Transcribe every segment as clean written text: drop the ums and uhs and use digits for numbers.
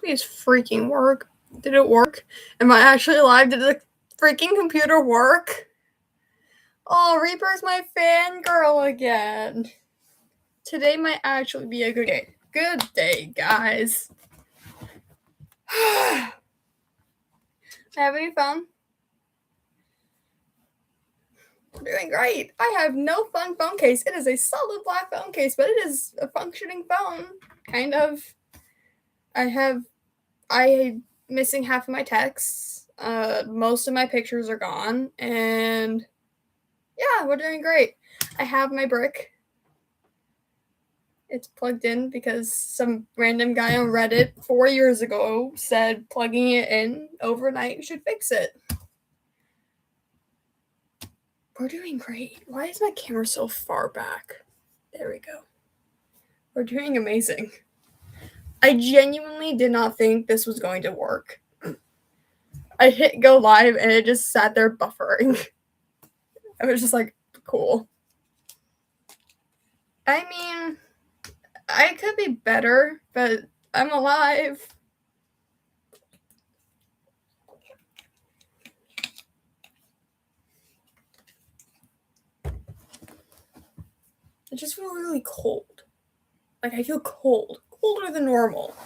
Please freaking work. Did it work? Am I actually live? Did the freaking computer work? Oh, Reaper's my fangirl again. Today might actually be a good day. Good day, guys. Have any fun? Doing great. I have no fun phone case. It is a solid black phone case, but it is a functioning phone. Kind of. I'm missing half of my texts. Most of my pictures are gone, and yeah, we're doing great. I have my brick. It's plugged in because some random guy on Reddit 4 years ago said plugging it in overnight should fix it. We're doing great. Why is my camera so far back? There we go. We're doing amazing. I genuinely did not think this was going to work. I hit go live and it just sat there buffering. I was just like, cool. I mean, I could be better, but I'm alive. I just feel really cold. Like, I feel cold. Colder than normal.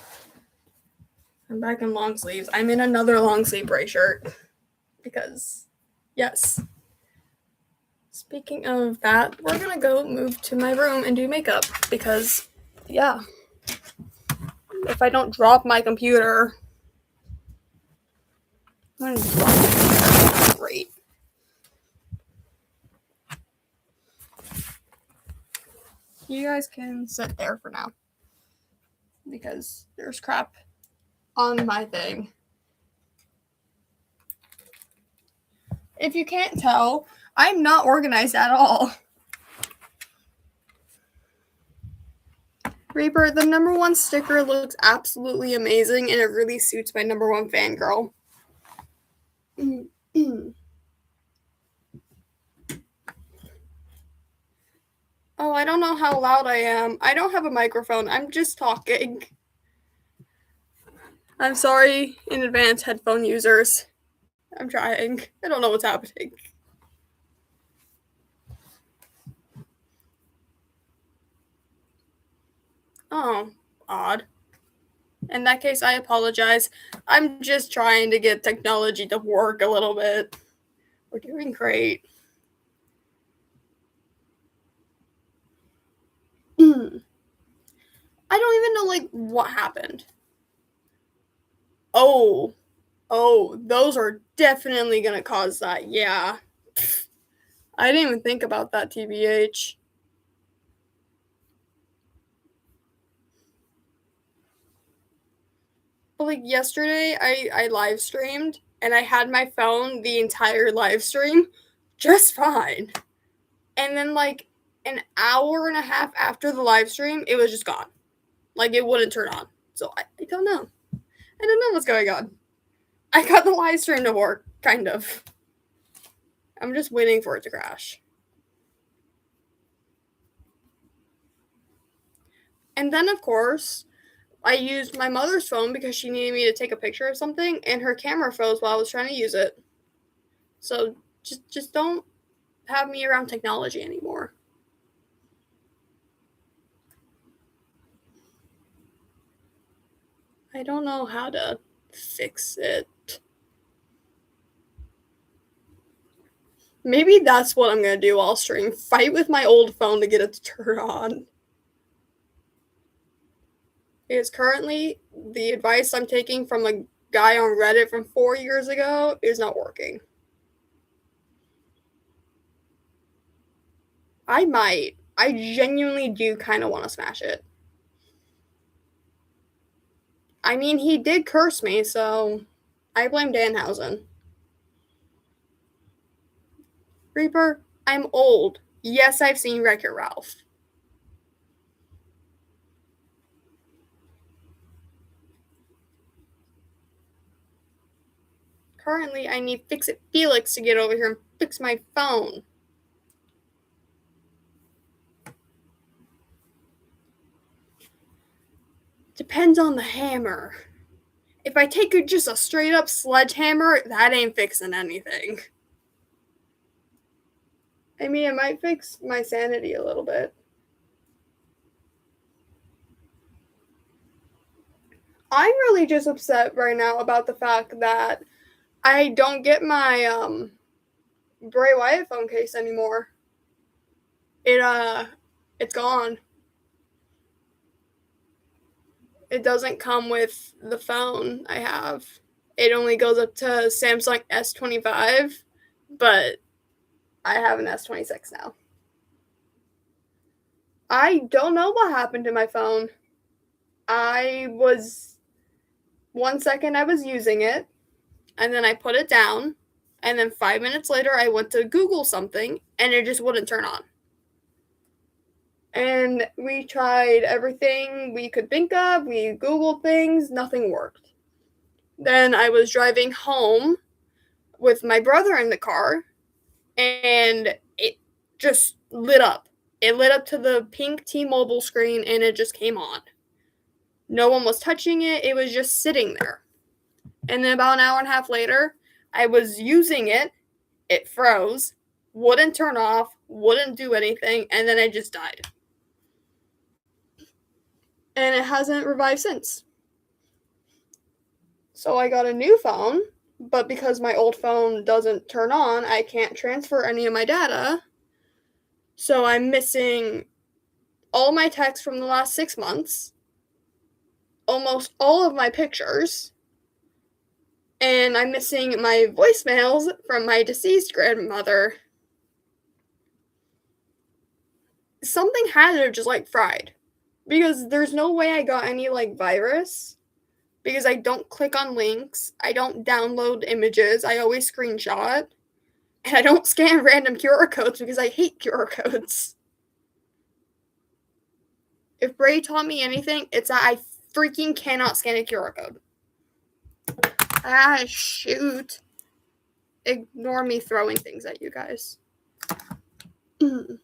I'm back in long sleeves. I'm in another long sleeve gray shirt. Because, yes. Speaking of that, we're gonna go move to my room and do makeup. Because, yeah. If I don't drop my computer... I'm gonna drop my computer. Great. You guys can sit there for now. Because there's crap on my thing. If you can't tell, I'm not organized at all. Reaper, the number 1 sticker looks absolutely amazing and it really suits my number 1 fangirl. Oh, I don't know how loud I am. I don't have a microphone. I'm just talking. I'm sorry in advance, headphone users. I'm trying. I don't know what's happening. Oh, odd. In that case, I apologize. I'm just trying to get technology to work a little bit. We're doing great. I don't even know, like, what happened. Oh, those are definitely gonna cause that, yeah. I didn't even think about that, TBH. But, like, yesterday, I live streamed, and I had my phone the entire live stream just fine. And then, like, an hour and a half after the live stream, it was just gone. Like, it wouldn't turn on. So, I don't know. I don't know what's going on. I got the live stream to work, kind of. I'm just waiting for it to crash. And then, of course, I used my mother's phone because she needed me to take a picture of something, and her camera froze while I was trying to use it. So, just don't have me around technology anymore. I don't know how to fix it. Maybe that's what I'm gonna do while stream. Fight with my old phone to get it to turn on. Because currently, the advice I'm taking from a guy on Reddit from 4 years ago is not working. I might. I genuinely do kind of want to smash it. I mean, he did curse me, so I blame Danhausen. Reaper, I'm old. Yes, I've seen Wreck-It Ralph. Currently, I need Fix-It Felix to get over here and fix my phone. Depends on the hammer. If I take just a straight up sledgehammer, that ain't fixing anything. I mean, it might fix my sanity a little bit. I'm really just upset right now about the fact that I don't get my Bray Wyatt phone case anymore. It's gone. It doesn't come with the phone I have. It only goes up to Samsung S25, but I have an S26 now. I don't know what happened to my phone. One second I was using it, and then I put it down, and then 5 minutes later I went to Google something, and it just wouldn't turn on. And we tried everything we could think of. We Googled things. Nothing worked. Then I was driving home with my brother in the car, and it just lit up. It lit up to the pink T-Mobile screen, and it just came on. No one was touching it. It was just sitting there. And then about an hour and a half later, I was using it. It froze, wouldn't turn off, wouldn't do anything, and then it just died. And it hasn't revived since. So I got a new phone, but because my old phone doesn't turn on, I can't transfer any of my data. So I'm missing all my texts from the last 6 months, almost all of my pictures, and I'm missing my voicemails from my deceased grandmother. Something had to have just fried, because there's no way I got any virus, because I don't click on links, I don't download images, I always screenshot, and I don't scan random QR codes because I hate QR codes. If Bray taught me anything, it's that I freaking cannot scan a QR code. Ah, shoot. Ignore me throwing things at you guys. I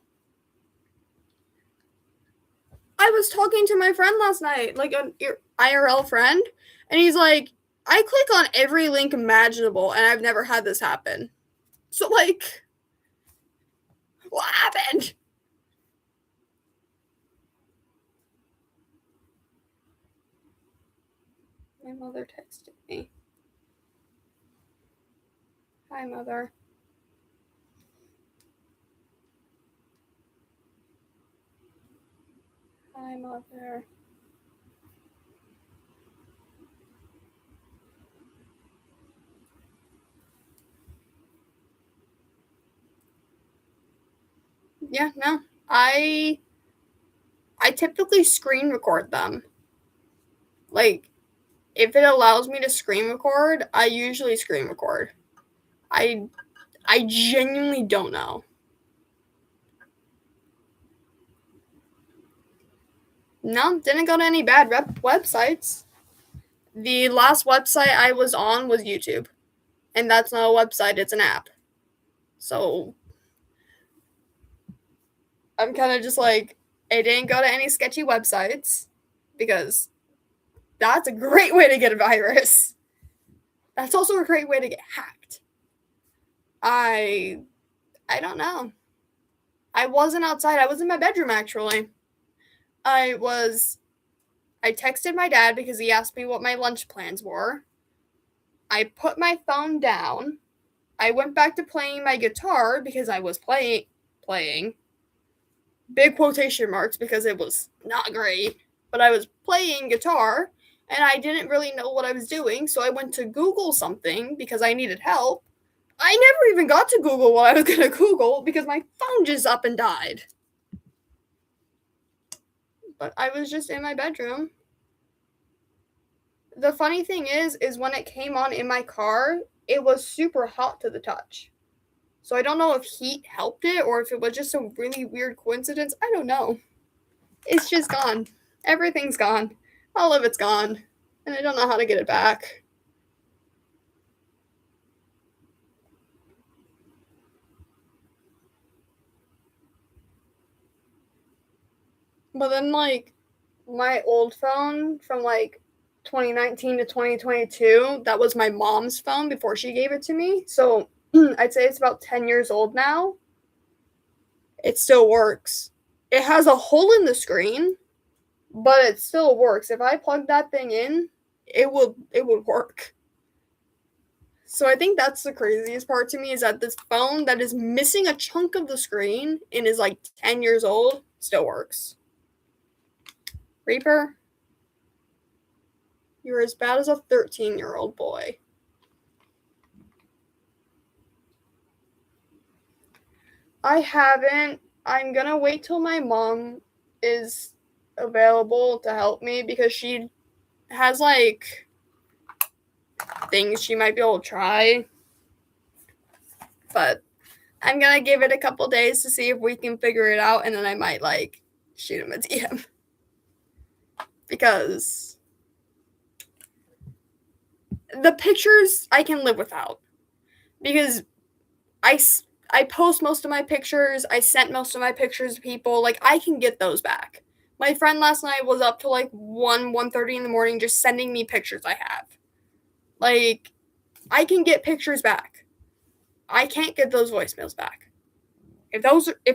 was talking to my friend last night, an IRL friend, and he's like, I click on every link imaginable, and I've never had this happen. So, what happened? My mother texted me. Hi, Mother. Hi, Mother. Yeah, no. I typically screen record them. If it allows me to screen record, I usually screen record. I genuinely don't know. No, didn't go to any bad websites. The last website I was on was YouTube. And that's not a website, it's an app. So I'm kind of just it didn't go to any sketchy websites, because that's a great way to get a virus. That's also a great way to get hacked. I don't know. I wasn't outside. I was in my bedroom, actually. I texted my dad because he asked me what my lunch plans were. I put my phone down. I went back to playing my guitar because I was playing. Big quotation marks, because it was not great. But I was playing guitar, and I didn't really know what I was doing, so I went to Google something because I needed help. I never even got to Google what I was going to Google because my phone just up and died. But I was just in my bedroom. The funny thing is when it came on in my car, it was super hot to the touch. So I don't know if heat helped it or if it was just a really weird coincidence. I don't know. It's just gone. Everything's gone. All of it's gone. And I don't know how to get it back. But then, my old phone from, 2019 to 2022. That was my mom's phone before she gave it to me. So I'd say it's about 10 years old now. It still works. It has a hole in the screen, but it still works. If I plug that thing in, it would work. So I think that's the craziest part to me, is that this phone that is missing a chunk of the screen and is like 10 years old still works. Reaper, you're as bad as a 13-year-old boy. I haven't. I'm gonna wait till my mom is available to help me, because she has like things she might be able to try. But I'm gonna give it a couple days to see if we can figure it out, and then I might like shoot him a DM. Because the pictures I can live without. Because I post most of my pictures. I sent most of my pictures to people. Like, I can get those back. My friend last night was up till like 1:30 in the morning just sending me pictures I have. Like, I can get pictures back. I can't get those voicemails back. If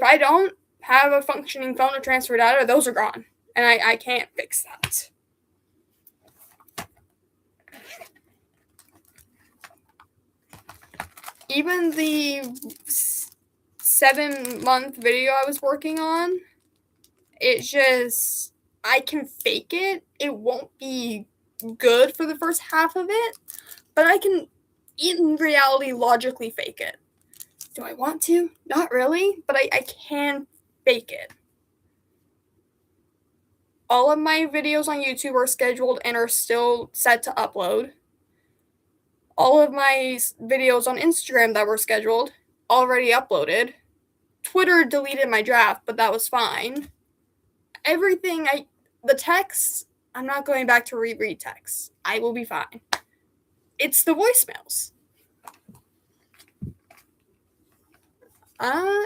I don't have a functioning phone to transfer data, those are gone. And I can't fix that. Even the 7-month video I was working on, I can fake it. It won't be good for the first half of it, but I can, in reality, logically fake it. Do I want to? Not really, but I can fake it. All of my videos on YouTube are scheduled and are still set to upload. All of my videos on Instagram that were scheduled already uploaded. Twitter deleted my draft, but that was fine. The texts, I'm not going back to reread texts. I will be fine. It's the voicemails.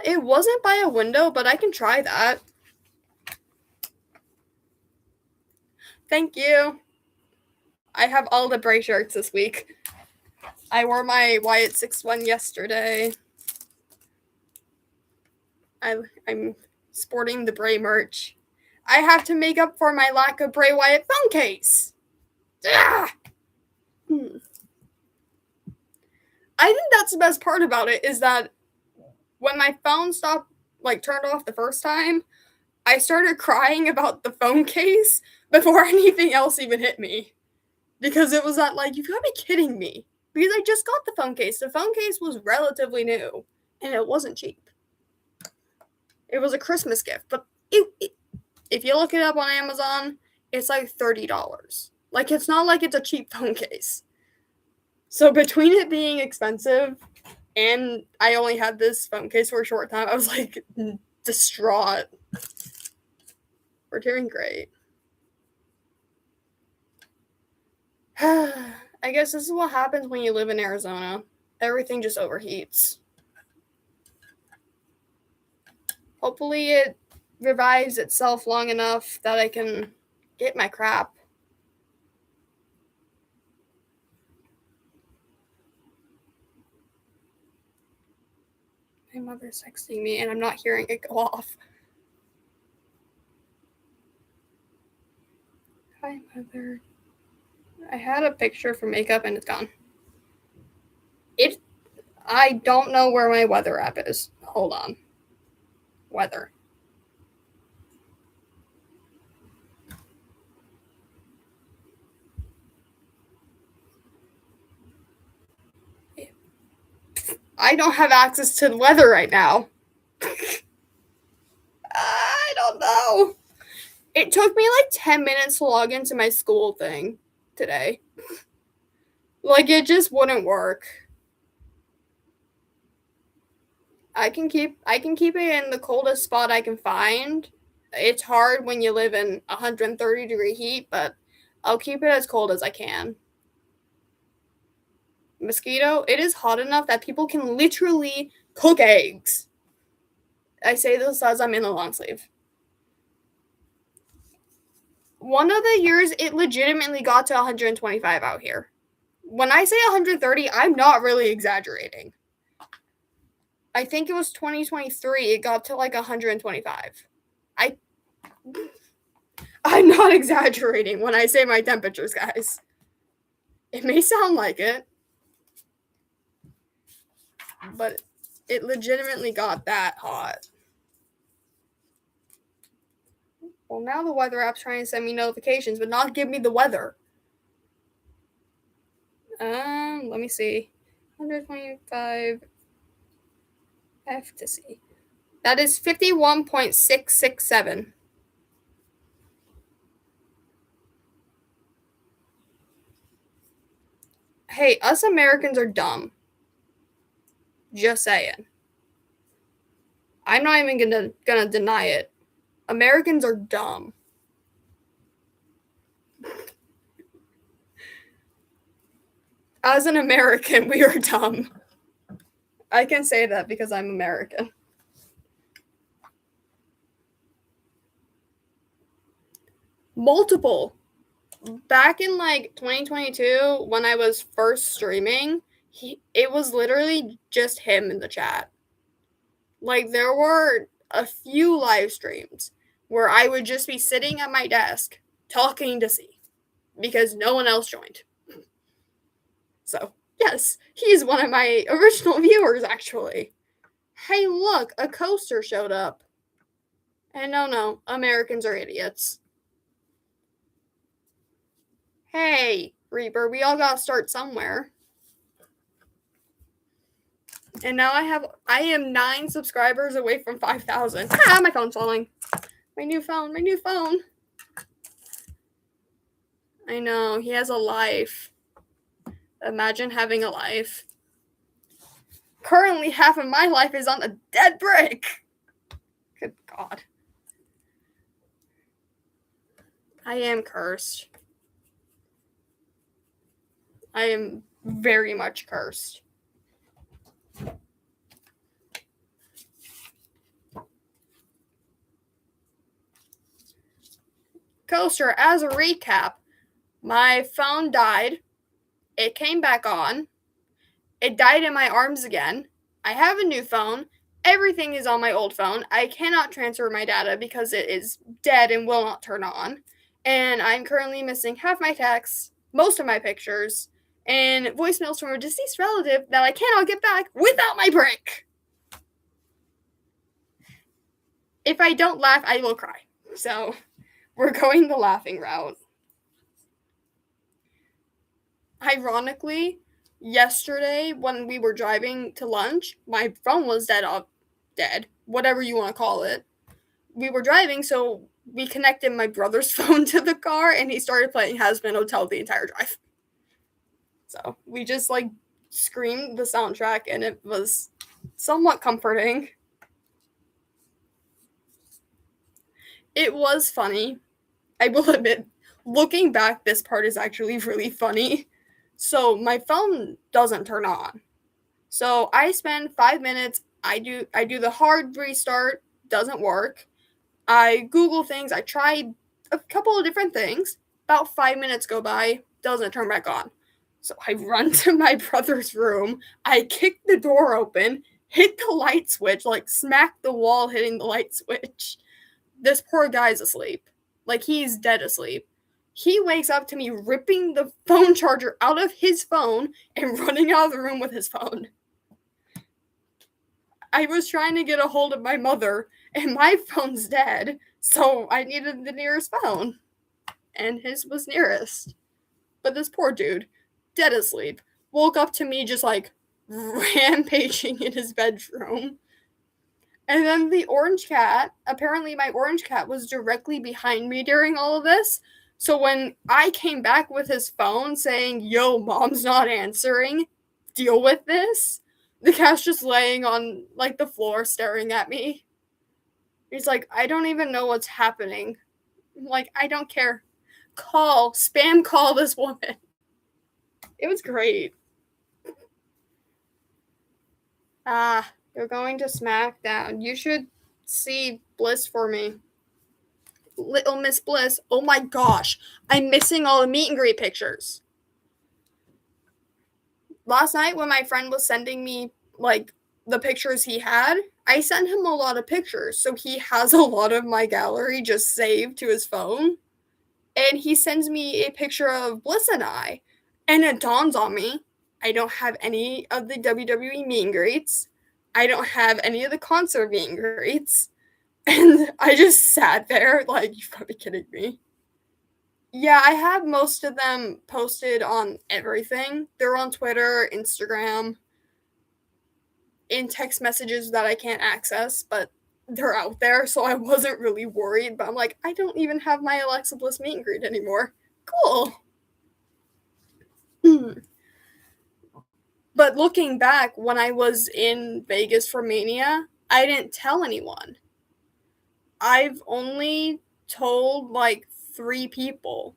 It wasn't by a window, but I can try that. Thank you. I have all the Bray shirts this week. I wore my Wyatt 6-1 yesterday. I'm sporting the Bray merch. I have to make up for my lack of Bray Wyatt phone case. I think that's the best part about it, is that when my phone turned off the first time, I started crying about the phone case before anything else even hit me. Because it was that, like, you've got to be kidding me. Because I just got the phone case. The phone case was relatively new, and it wasn't cheap. It was a Christmas gift, but if you look it up on Amazon, it's like $30. Like, it's not like it's a cheap phone case. So between it being expensive and I only had this phone case for a short time, I was like distraught. We're doing great. I guess this is what happens when you live in Arizona. Everything just overheats. Hopefully it revives itself long enough that I can get my crap. My mother's texting me and I'm not hearing it go off. Hi, Mother. I had a picture for makeup and it's gone. I don't know where my weather app is. Hold on. Weather. I don't have access to the weather right now. I don't know. It took me like 10 minutes to log into my school thing today. Like, it just wouldn't work. I can keep it in the coldest spot I can find. It's hard when you live in 130-degree heat, but I'll keep it as cold as I can. Mosquito, it is hot enough that people can literally cook eggs. I say this as I'm in a long sleeve. One of the years, it legitimately got to 125 out here. When I say 130, I'm not really exaggerating. I think it was 2023, it got to like 125. I'm not exaggerating when I say my temperatures, guys. It may sound like it, but it legitimately got that hot. Well, now the weather app's trying to send me notifications, but not give me the weather. Let me see. 125 F to C. That is 51.667. Hey, us Americans are dumb. Just saying. I'm not even gonna deny it. Americans are dumb. As an American, we are dumb. I can say that because I'm American. Multiple. Back in like 2022, when I was first streaming, it was literally just him in the chat. Like, there were a few live streams where I would just be sitting at my desk talking to C because no one else joined. So, yes, he's one of my original viewers, actually. Hey, look, a coaster showed up. And no, Americans are idiots. Hey, Reaper, we all gotta start somewhere. And now I am 9 subscribers away from 5,000. Ah, my phone's falling. My new phone. I know, he has a life. Imagine having a life. Currently, half of my life is on a dead brick. Good God. I am cursed. I am very much cursed. Coaster, as a recap, my phone died. It came back on. It died in my arms again. I have a new phone. Everything is on my old phone. I cannot transfer my data because it is dead and will not turn on. And I'm currently missing half my texts, most of my pictures, and voicemails from a deceased relative that I cannot get back without my brick. If I don't laugh, I will cry. So, we're going the laughing route. Ironically, yesterday when we were driving to lunch, my phone was dead, whatever you want to call it. We were driving, so we connected my brother's phone to the car, and he started playing Has Been Hotel the entire drive. So we just like screamed the soundtrack, and it was somewhat comforting. It was funny. I will admit, looking back, this part is actually really funny. So my phone doesn't turn on. So I spend 5 minutes. I do the hard restart. Doesn't work. I Google things. I tried a couple of different things. About 5 minutes go by. Doesn't turn back on. So I run to my brother's room. I kick the door open. Hit the light switch. Like smack the wall hitting the light switch. This poor guy's asleep. Like, he's dead asleep. He wakes up to me ripping the phone charger out of his phone and running out of the room with his phone. I was trying to get a hold of my mother, and my phone's dead, so I needed the nearest phone. And his was nearest. But this poor dude, dead asleep, woke up to me just like rampaging in his bedroom. And then the orange cat, apparently my orange cat was directly behind me during all of this. So when I came back with his phone saying, yo, mom's not answering, deal with this, the cat's just laying on like the floor staring at me. He's like, I don't even know what's happening. I'm like, I don't care. Spam call this woman. It was great. You're going to SmackDown. You should see Bliss for me. Little Miss Bliss. Oh my gosh, I'm missing all the meet and greet pictures. Last night when my friend was sending me like the pictures he had, I sent him a lot of pictures, so he has a lot of my gallery just saved to his phone. And he sends me a picture of Bliss and I, and it dawns on me, I don't have any of the WWE meet and greets. I don't have any of the concert meet and greets. And I just sat there like, you've got to be kidding me. Yeah, I have most of them posted on everything. They're on Twitter, Instagram, in text messages that I can't access, but they're out there, so I wasn't really worried. But I'm like, I don't even have my Alexa Bliss meet and greet anymore. Cool. But looking back, when I was in Vegas for Mania, I didn't tell anyone. I've only told like 3 people.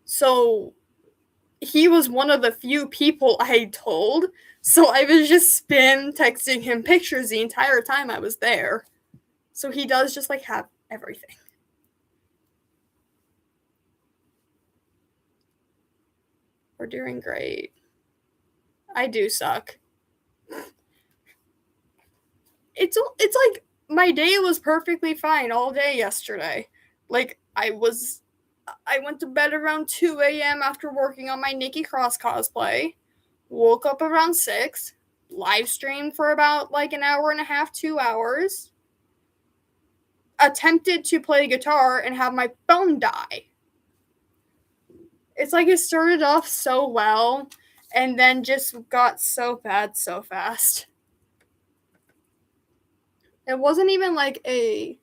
So he was one of the few people I told. So I was just spam texting him pictures the entire time I was there. So he does just like have everything. We're doing great. I do suck. It's like my day was perfectly fine all day yesterday. Like I went to bed around 2 a.m. after working on my Nikki Cross cosplay. Woke up around 6. Live streamed for about like an hour and a half, 2 hours. Attempted to play guitar and have my phone die. It's like it started off so well and then just got so bad so fast. It wasn't even like a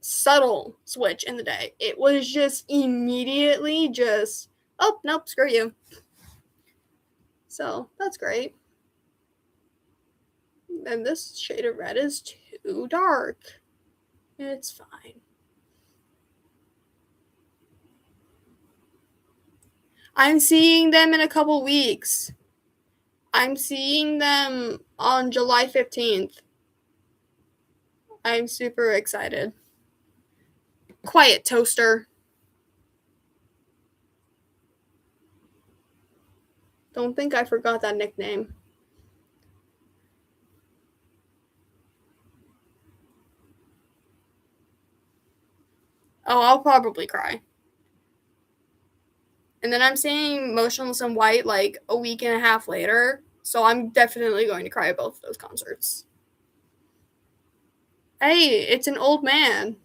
subtle switch in the day. It was just immediately just, oh, nope, screw you. So that's great. And this shade of red is too dark. It's fine. I'm seeing them in a couple weeks. I'm seeing them on July 15th. I'm super excited. Quiet Toaster. Don't think I forgot that nickname. Oh, I'll probably cry. And then I'm seeing Motionless in White like a week and a half later. So I'm definitely going to cry at both of those concerts. Hey, it's an old man.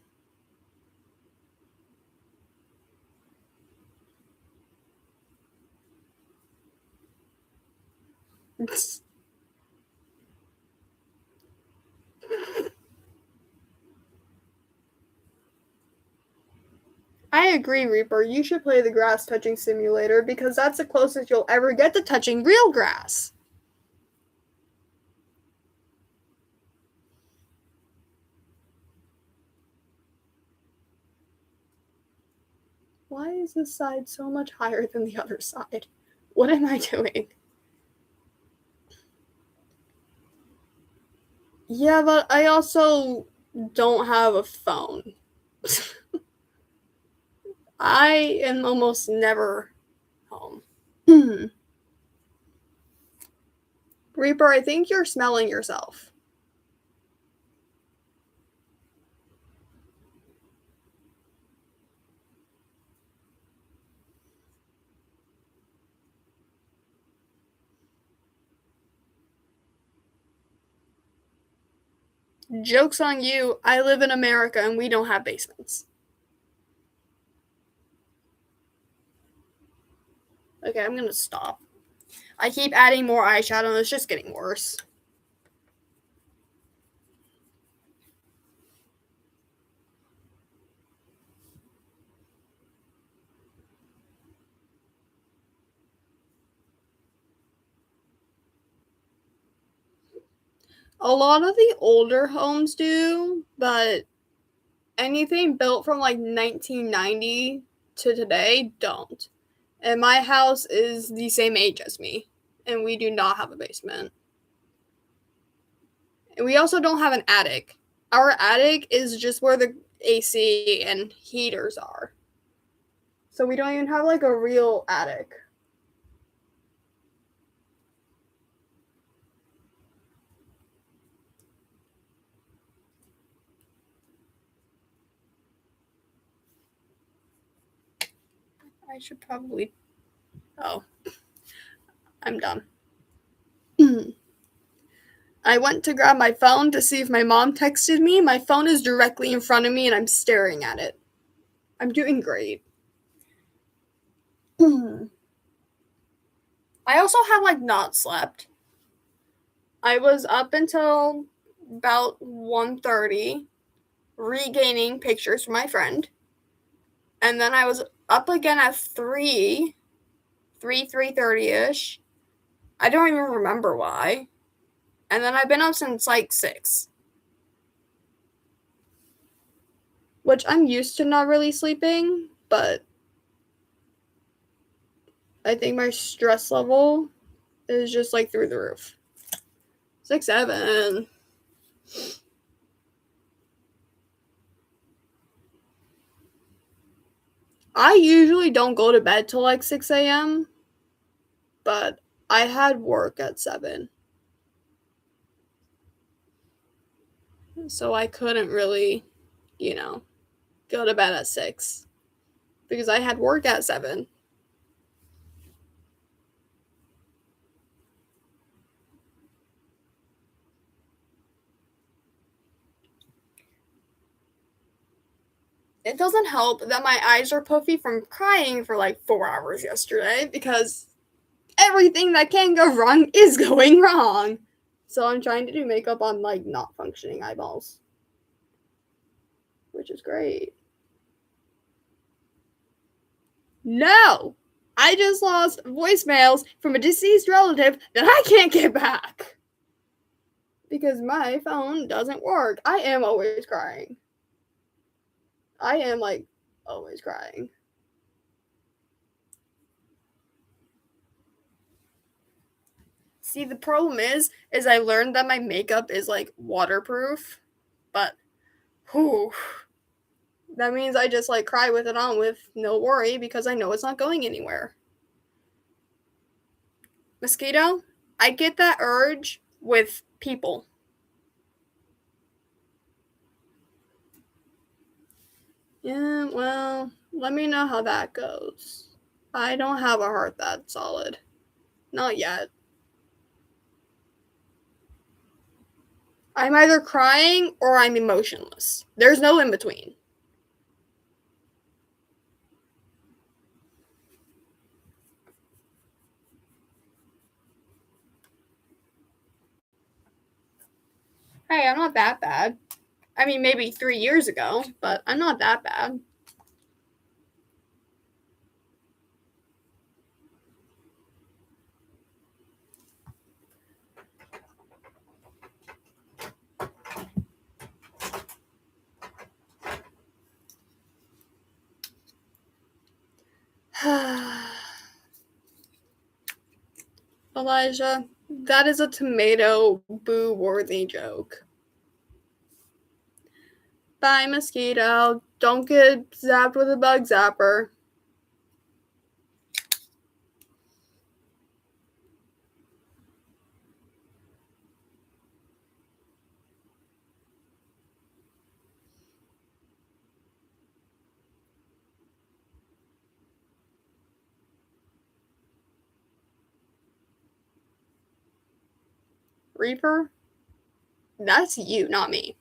I agree, Reaper. You should play the grass touching simulator because that's the closest you'll ever get to touching real grass. Why is this side so much higher than the other side? What am I doing? Yeah, but I also don't have a phone. I am almost never home. Reaper, I think you're smelling yourself. Joke's on you. I live in America and we don't have basements. Okay, I'm gonna stop. I keep adding more eyeshadow and it's just getting worse. A lot of the older homes do, but anything built from like 1990 to today don't. And my house is the same age as me, and we do not have a basement. And we also don't have an attic. Our attic is just where the AC and heaters are. So we don't even have like a real attic. I should probably... Oh. I'm done. I went to grab my phone to see if my mom texted me. My phone is directly in front of me and I'm staring at it. I'm doing great. I also have like not slept. I was up until about 1:30 regaining pictures from my friend. And then I was up again at 3:30ish. I don't even remember why. And then I've been up since like 6. Which I'm used to not really sleeping, but I think my stress level is just like through the roof. 6, 7. I usually don't go to bed till like 6 a.m., but I had work at 7. So I couldn't really, go to bed at 6 because I had work at 7. It doesn't help that my eyes are puffy from crying for like 4 hours yesterday because everything that can go wrong is going wrong. So I'm trying to do makeup on like not functioning eyeballs, which is great. No! I just lost voicemails from a deceased relative that I can't get back. Because my phone doesn't work. I am always crying. I am like always crying. See, the problem is I learned that my makeup is like waterproof, but whew, that means I just like cry with it on with no worry because I know it's not going anywhere. Mosquito, I get that urge with people. Yeah, well, let me know how that goes. I don't have a heart that solid. Not yet. I'm either crying or I'm emotionless. There's no in between. Hey, I'm not that bad. I mean, maybe 3 years ago, but I'm not that bad. Elijah, that is a tomato boo-worthy joke. Bye, mosquito. Don't get zapped with a bug zapper. Reaper? That's you, not me.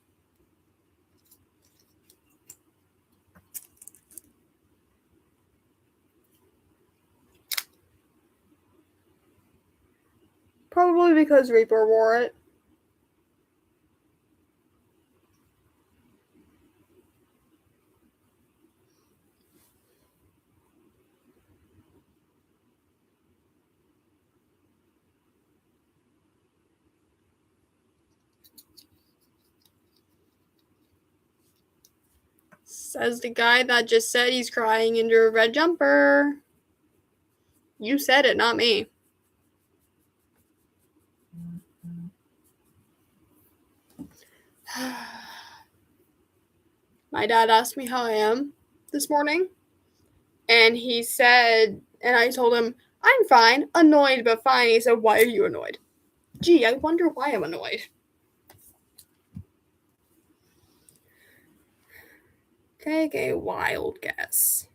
Probably because Reaper wore it. Says the guy that just said he's crying into a red jumper. You said it, not me. My dad asked me how I am this morning, and he said, and I told him, I'm fine, annoyed but fine. He said, why are you annoyed? Gee, I wonder why I'm annoyed. Take a wild guess.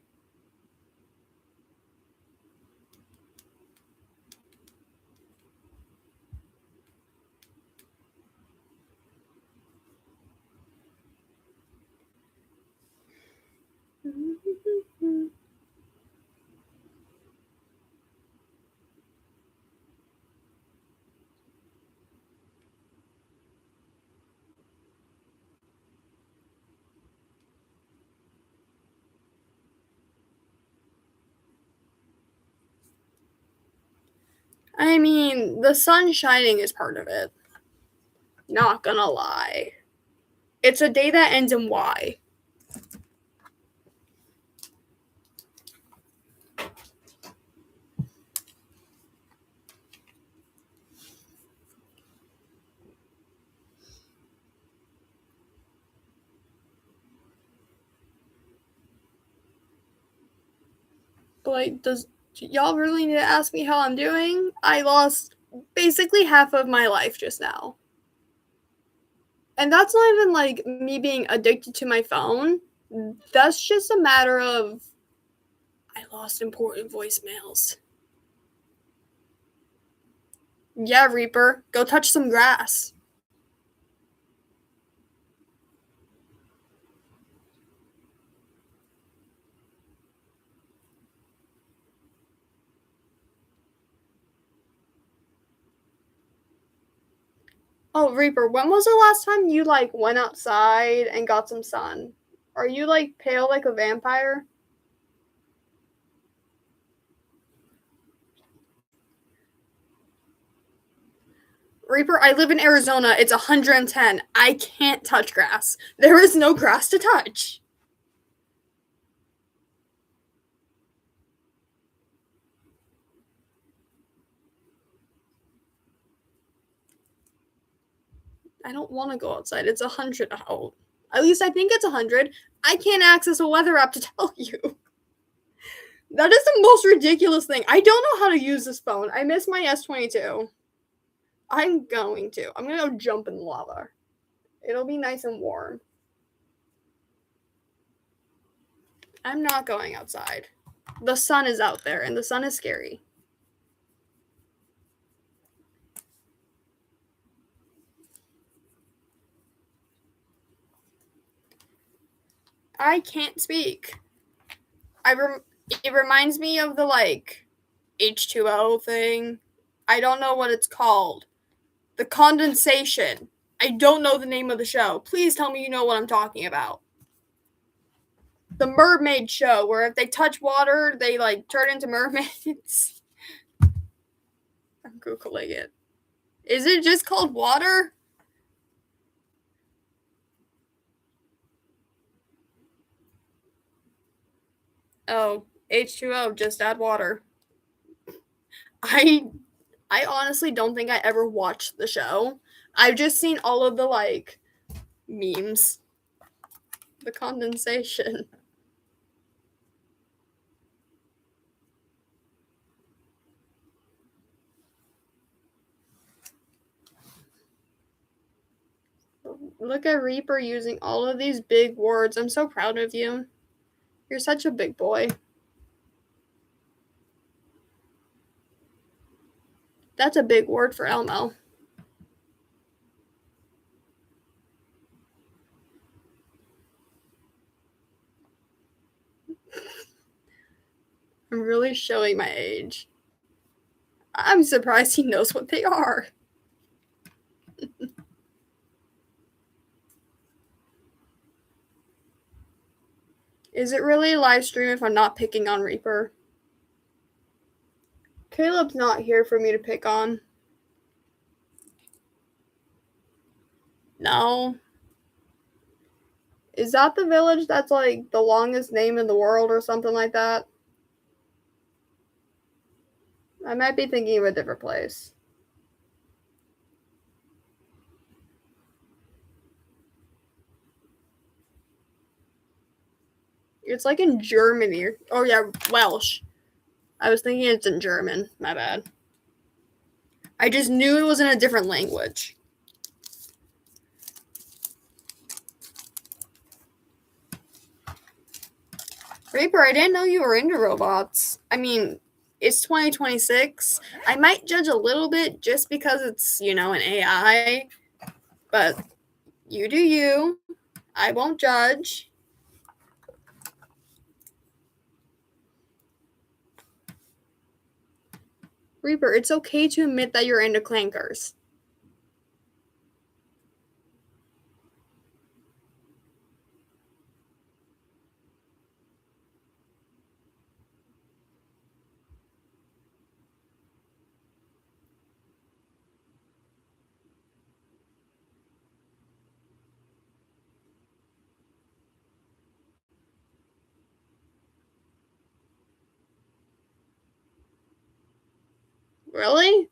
I mean, the sun shining is part of it. Not gonna lie. It's a day that ends in Y. But, like, does y'all really need to ask me how I'm doing? I lost basically half of my life just now. And that's not even, like, me being addicted to my phone. That's just a matter of I lost important voicemails. Yeah, Reaper, go touch some grass. Oh, Reaper, when was the last time you, like, went outside and got some sun? Are you, like, pale like a vampire? Reaper, I live in Arizona. It's 110. I can't touch grass. There is no grass to touch. I don't want to go outside. It's 100 out. At least I think it's 100. I can't access a weather app to tell you. That is the most ridiculous thing. I don't know how to use this phone. I miss my S22. I'm going to. I'm going to go jump in the lava. It'll be nice and warm. I'm not going outside. The sun is out there, and the sun is scary. I can't speak. It reminds me of the, like, H2O thing. I don't know what it's called. The condensation. I don't know the name of the show. Please tell me you know what I'm talking about. The mermaid show, where if they touch water, they, like, turn into mermaids. I'm Googling it. Is it just called water? Oh, H2O, just add water. I honestly don't think I ever watched the show. I've just seen all of the, like, memes. The condensation. Look at Reaper using all of these big words. I'm so proud of you. You're such a big boy. That's a big word for Elmo. I'm really showing my age. I'm surprised he knows what they are. Is it really a live stream if I'm not picking on Reaper? Caleb's not here for me to pick on. No. Is that the village that's, like, the longest name in the world or something like that? I might be thinking of a different place. It's like in Germany. Oh yeah, Welsh. I was thinking it's in German. My bad. I just knew it was in a different language. Reaper, I didn't know you were into robots. I mean, it's 2026. I might judge a little bit just because it's, an AI. But you do you. I won't judge. Reaper, it's okay to admit that you're into clankers. Really?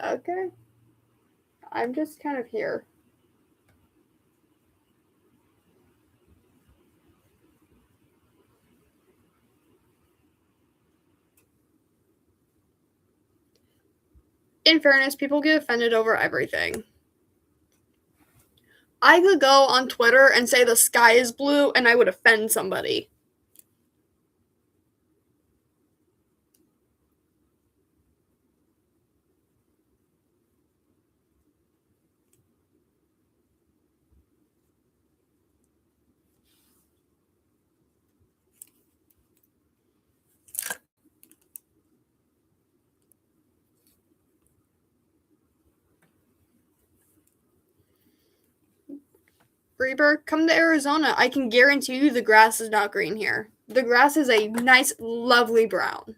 Okay. I'm just kind of here. In fairness, people get offended over everything. I could go on Twitter and say the sky is blue and I would offend somebody. Reaper, come to Arizona. I can guarantee you the grass is not green here. The grass is a nice, lovely brown.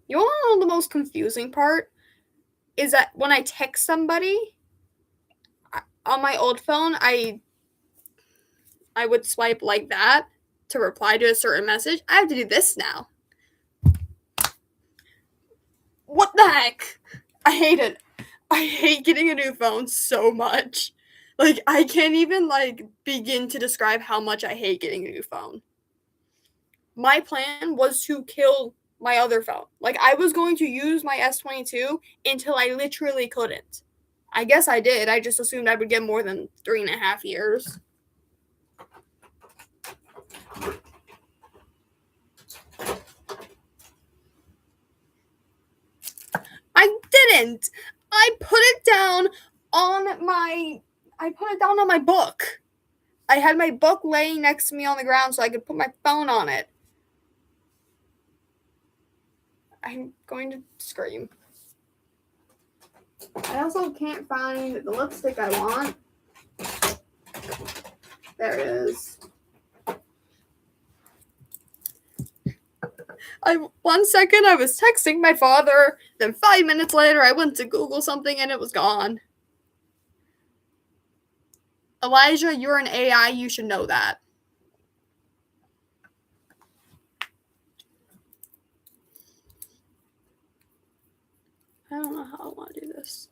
You want to know the most confusing part? Is that when I text somebody on my old phone, I would swipe like that to reply to a certain message. I have to do this now. What the heck? I hate it. I hate getting a new phone so much. Like, I can't even, begin to describe how much I hate getting a new phone. My plan was to kill my other phone. Like, I was going to use my S22 until I literally couldn't. I guess I did. I just assumed I would get more than 3.5 years. I didn't. I put it down on my book. I had my book laying next to me on the ground so I could put my phone on it. I'm going to scream. I also can't find the lipstick I want. There it is. 1 second I was texting my father, then 5 minutes later I went to Google something and it was gone. Elijah, you're an AI, you should know that. I don't know how I want to do this.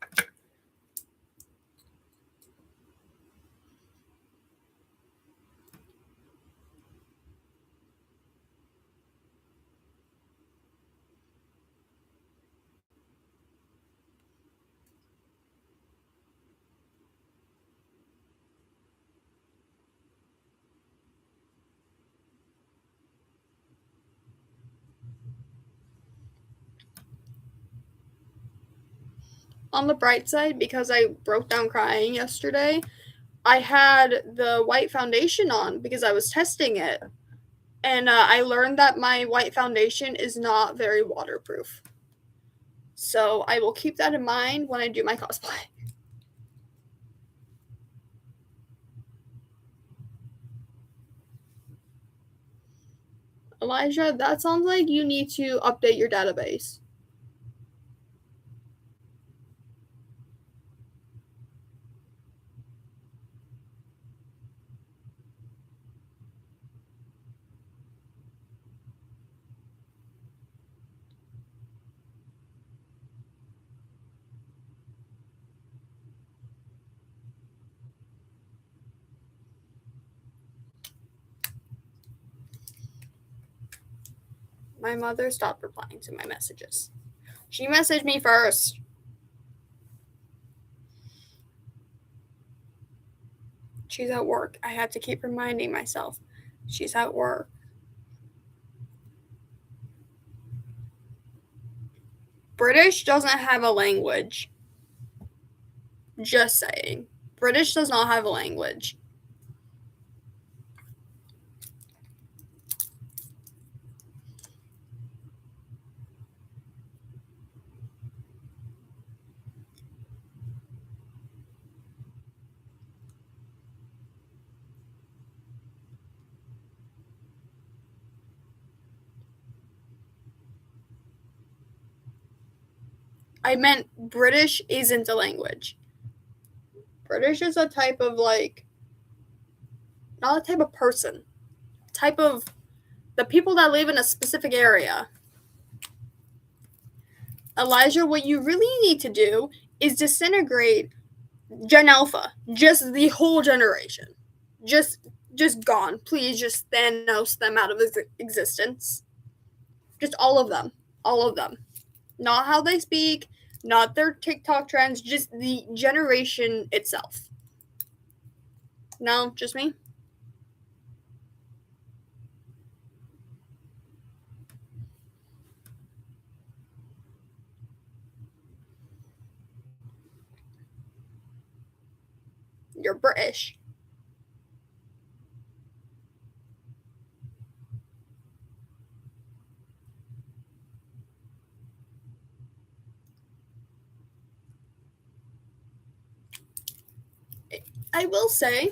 On the bright side, because I broke down crying yesterday, I had the white foundation on because I was testing it. And I learned that my white foundation is not very waterproof. So I will keep that in mind when I do my cosplay. Elijah, that sounds like you need to update your database. My mother stopped replying to my messages. She messaged me first. She's at work. I have to keep reminding myself. She's at work. British doesn't have a language. Just saying. British does not have a language. I meant British isn't a language. British is a type of not a type of person. Type of the people that live in a specific area. Elijah, what you really need to do is disintegrate Gen Alpha. Just the whole generation. Just gone. Please just Thanos them out of existence. Just all of them. All of them. Not how they speak, not their TikTok trends, just the generation itself. No, just me? You're British. I will say,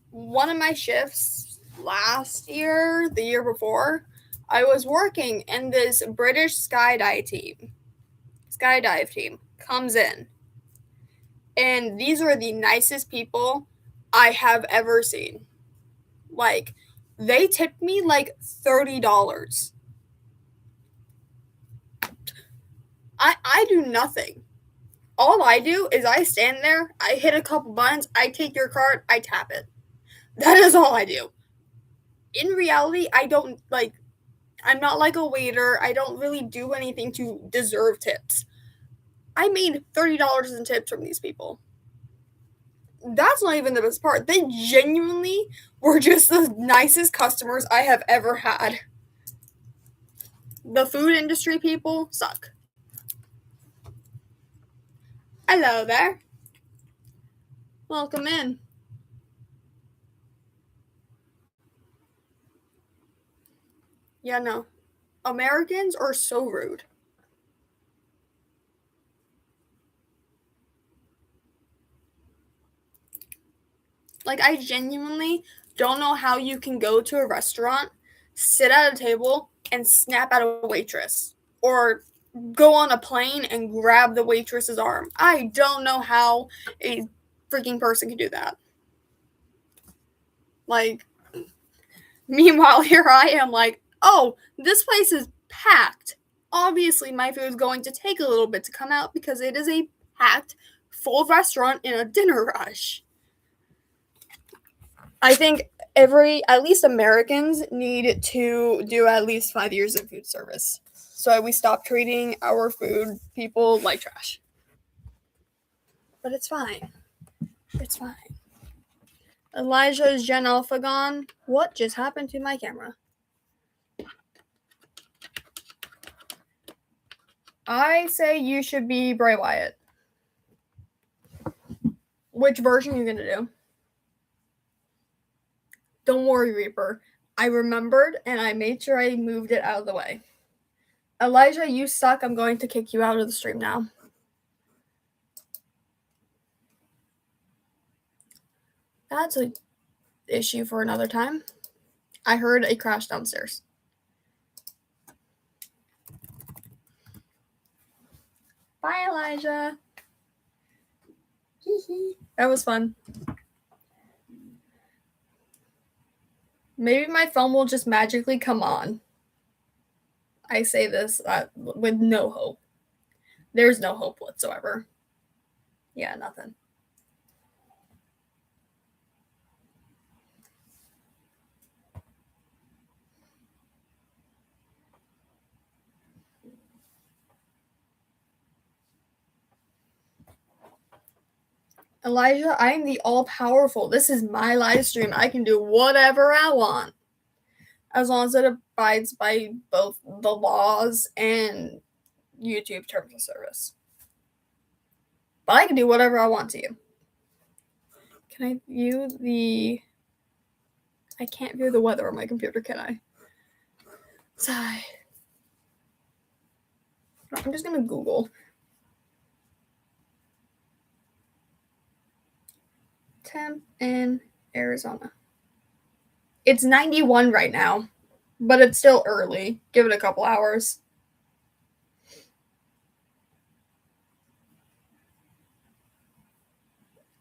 one of my shifts last year, the year before, I was working and this British skydive team comes in. And these are the nicest people I have ever seen. Like, they tipped me like $30. I do nothing. All I do is I stand there, I hit a couple buttons, I take your card, I tap it. That is all I do. In reality, I'm not like a waiter. I don't really do anything to deserve tips. I made $30 in tips from these people. That's not even the best part. They genuinely were just the nicest customers I have ever had. The food industry people suck. Hello there. Welcome in. Yeah, no. Americans are so rude. Like, I genuinely don't know how you can go to a restaurant, sit at a table, and snap at a waitress. Or go on a plane and grab the waitress's arm. I don't know how a freaking person can do that. Like, meanwhile, here I am like, oh, this place is packed. Obviously, my food is going to take a little bit to come out because it is a packed, full restaurant in a dinner rush. I think at least Americans need to do at least 5 years of food service. So we stop treating our food people like trash. But it's fine. It's fine. Elijah's Gen Alpha gone. What just happened to my camera? I say you should be Bray Wyatt. Which version are you gonna do? Don't worry, Reaper. I remembered and I made sure I moved it out of the way. Elijah, you suck. I'm going to kick you out of the stream now. That's an issue for another time. I heard a crash downstairs. Bye, Elijah. That was fun. Maybe my phone will just magically come on. I say this with no hope. There's no hope whatsoever. Yeah, nothing. Elijah, I am the all-powerful. This is my live stream. I can do whatever I want. As long as it abides by both the laws and YouTube terms of service. But I can do whatever I want to. Can I view the... I can't view the weather on my computer, can I? Sigh. I'm just gonna Google. Temp in Arizona. It's 91 right now, but it's still early. Give it a couple hours.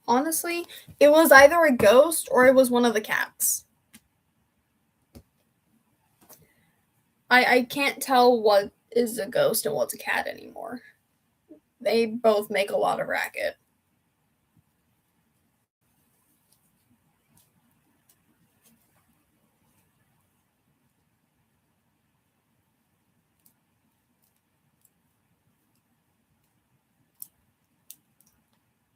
Honestly, it was either a ghost or it was one of the cats. I can't tell what is a ghost and what's a cat anymore. They both make a lot of racket.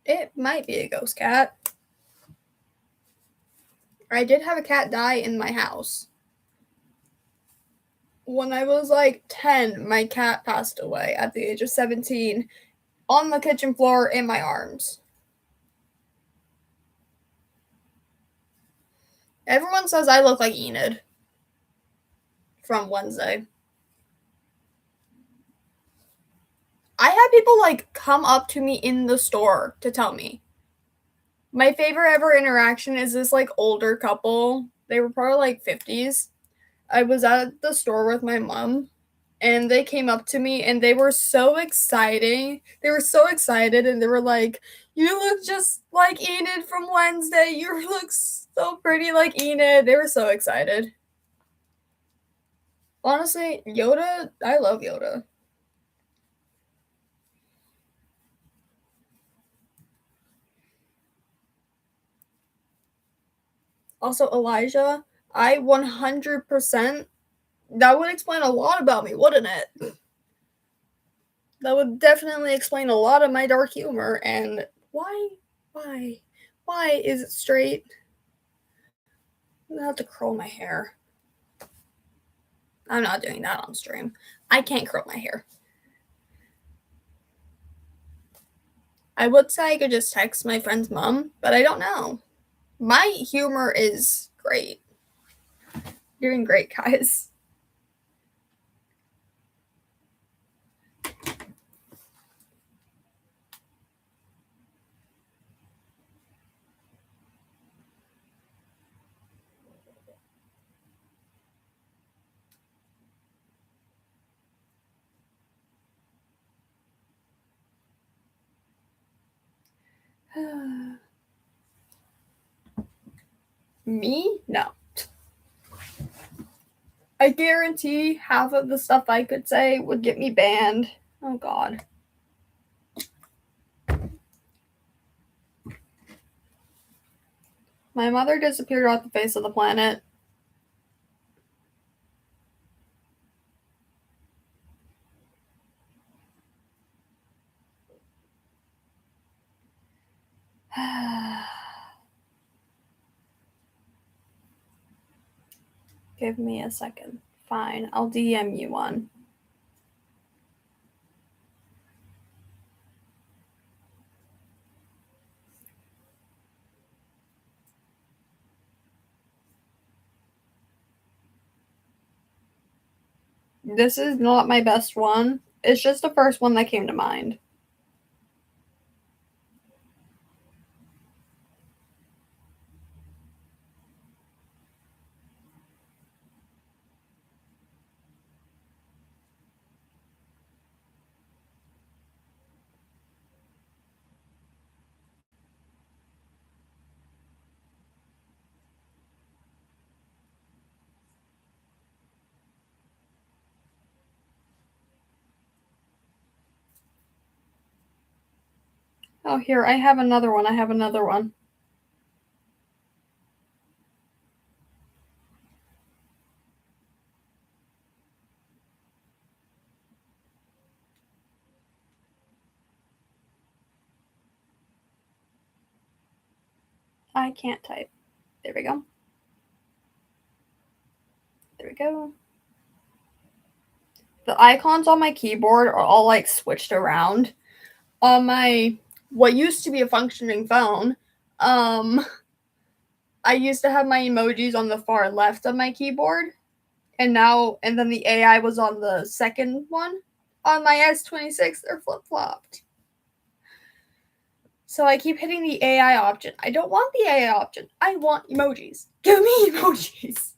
It might be a ghost cat. I did have a cat die in my house. When I was like 10, my cat passed away at the age of 17 on the kitchen floor in my arms. Everyone says I look like Enid from Wednesday. I had people like come up to me in the store to tell me. My favorite ever interaction is this like older couple. They were probably like 50s. I was at the store with my mom and they came up to me and they were so exciting. They were so excited and they were like, "You look just like Enid from Wednesday. You look so pretty like Enid." They were so excited. Honestly, Yoda, I love Yoda. Also, Elijah, I 100%, that would explain a lot about me, wouldn't it? That would definitely explain a lot of my dark humor and why is it straight? I'm gonna have to curl my hair. I'm not doing that on stream. I can't curl my hair. I would say I could just text my friend's mom, but I don't know. My humor is great. You're doing great, guys. Me? No. I guarantee half of the stuff I could say would get me banned. Oh god. My mother disappeared off the face of the planet. Give me a second. Fine, I'll DM you one. This is not my best one. It's just the first one that came to mind. Oh, here, I have another one. I can't type. There we go. There we go. The icons on my keyboard are all like switched around. On my what used to be a functioning phone, I used to have my emojis on the far left of my keyboard, and then the AI was on the second one. On my S26, they're flip-flopped. So I keep hitting the AI option. I don't want the AI option. I want emojis. Give me emojis.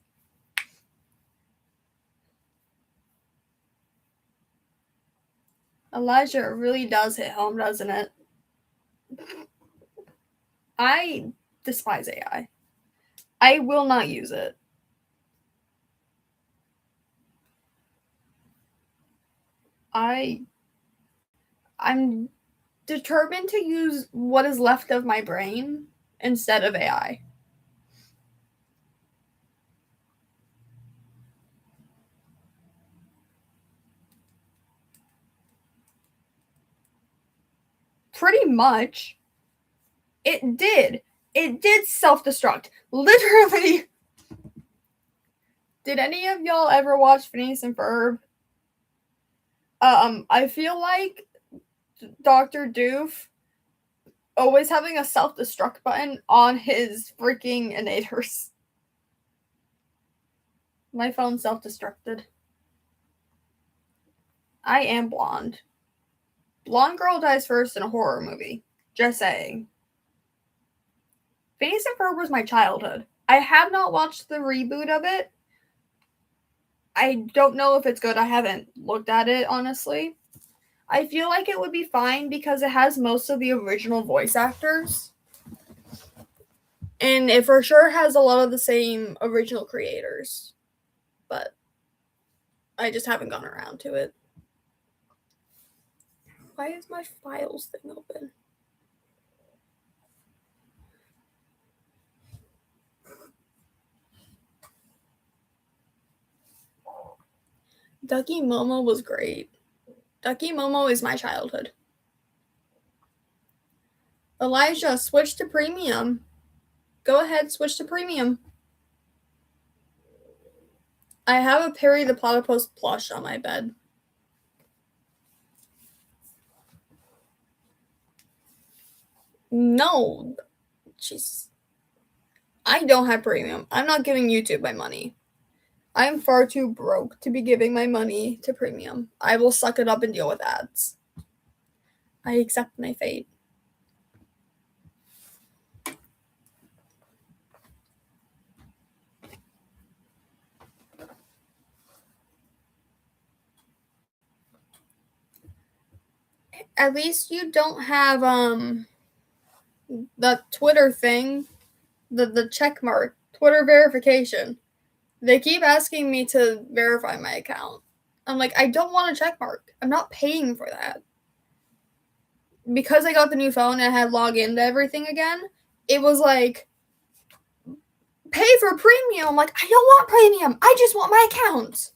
Elijah, really does hit home, doesn't it? I despise AI. I will not use it. I'm determined to use what is left of my brain instead of AI. Pretty much. It did. It did self-destruct. Literally. Did any of y'all ever watch Phineas and Ferb? I feel like Dr. Doof always having a self-destruct button on his freaking innators. My phone self-destructed. I am blonde. Blonde girl dies first in a horror movie. Just saying. Phineas and Ferb was my childhood. I have not watched the reboot of it. I don't know if it's good. I haven't looked at it, honestly. I feel like it would be fine because it has most of the original voice actors. And it for sure has a lot of the same original creators. But I just haven't gone around to it. Why is my files thing open? Ducky Momo was great. Ducky Momo is my childhood. Elijah, switch to premium. Go ahead, switch to premium. I have a Perry the Platypus plush on my bed. No. Jeez. I don't have premium. I'm not giving YouTube my money. I'm far too broke to be giving my money to premium. I will suck it up and deal with ads. I accept my fate. At least you don't have the Twitter thing, the check mark, Twitter verification. They keep asking me to verify my account. I'm like, I don't want a check mark. I'm not paying for that. Because I got the new phone and I had log into everything again, it was like, pay for premium. I'm like, I don't want premium. I just want my account.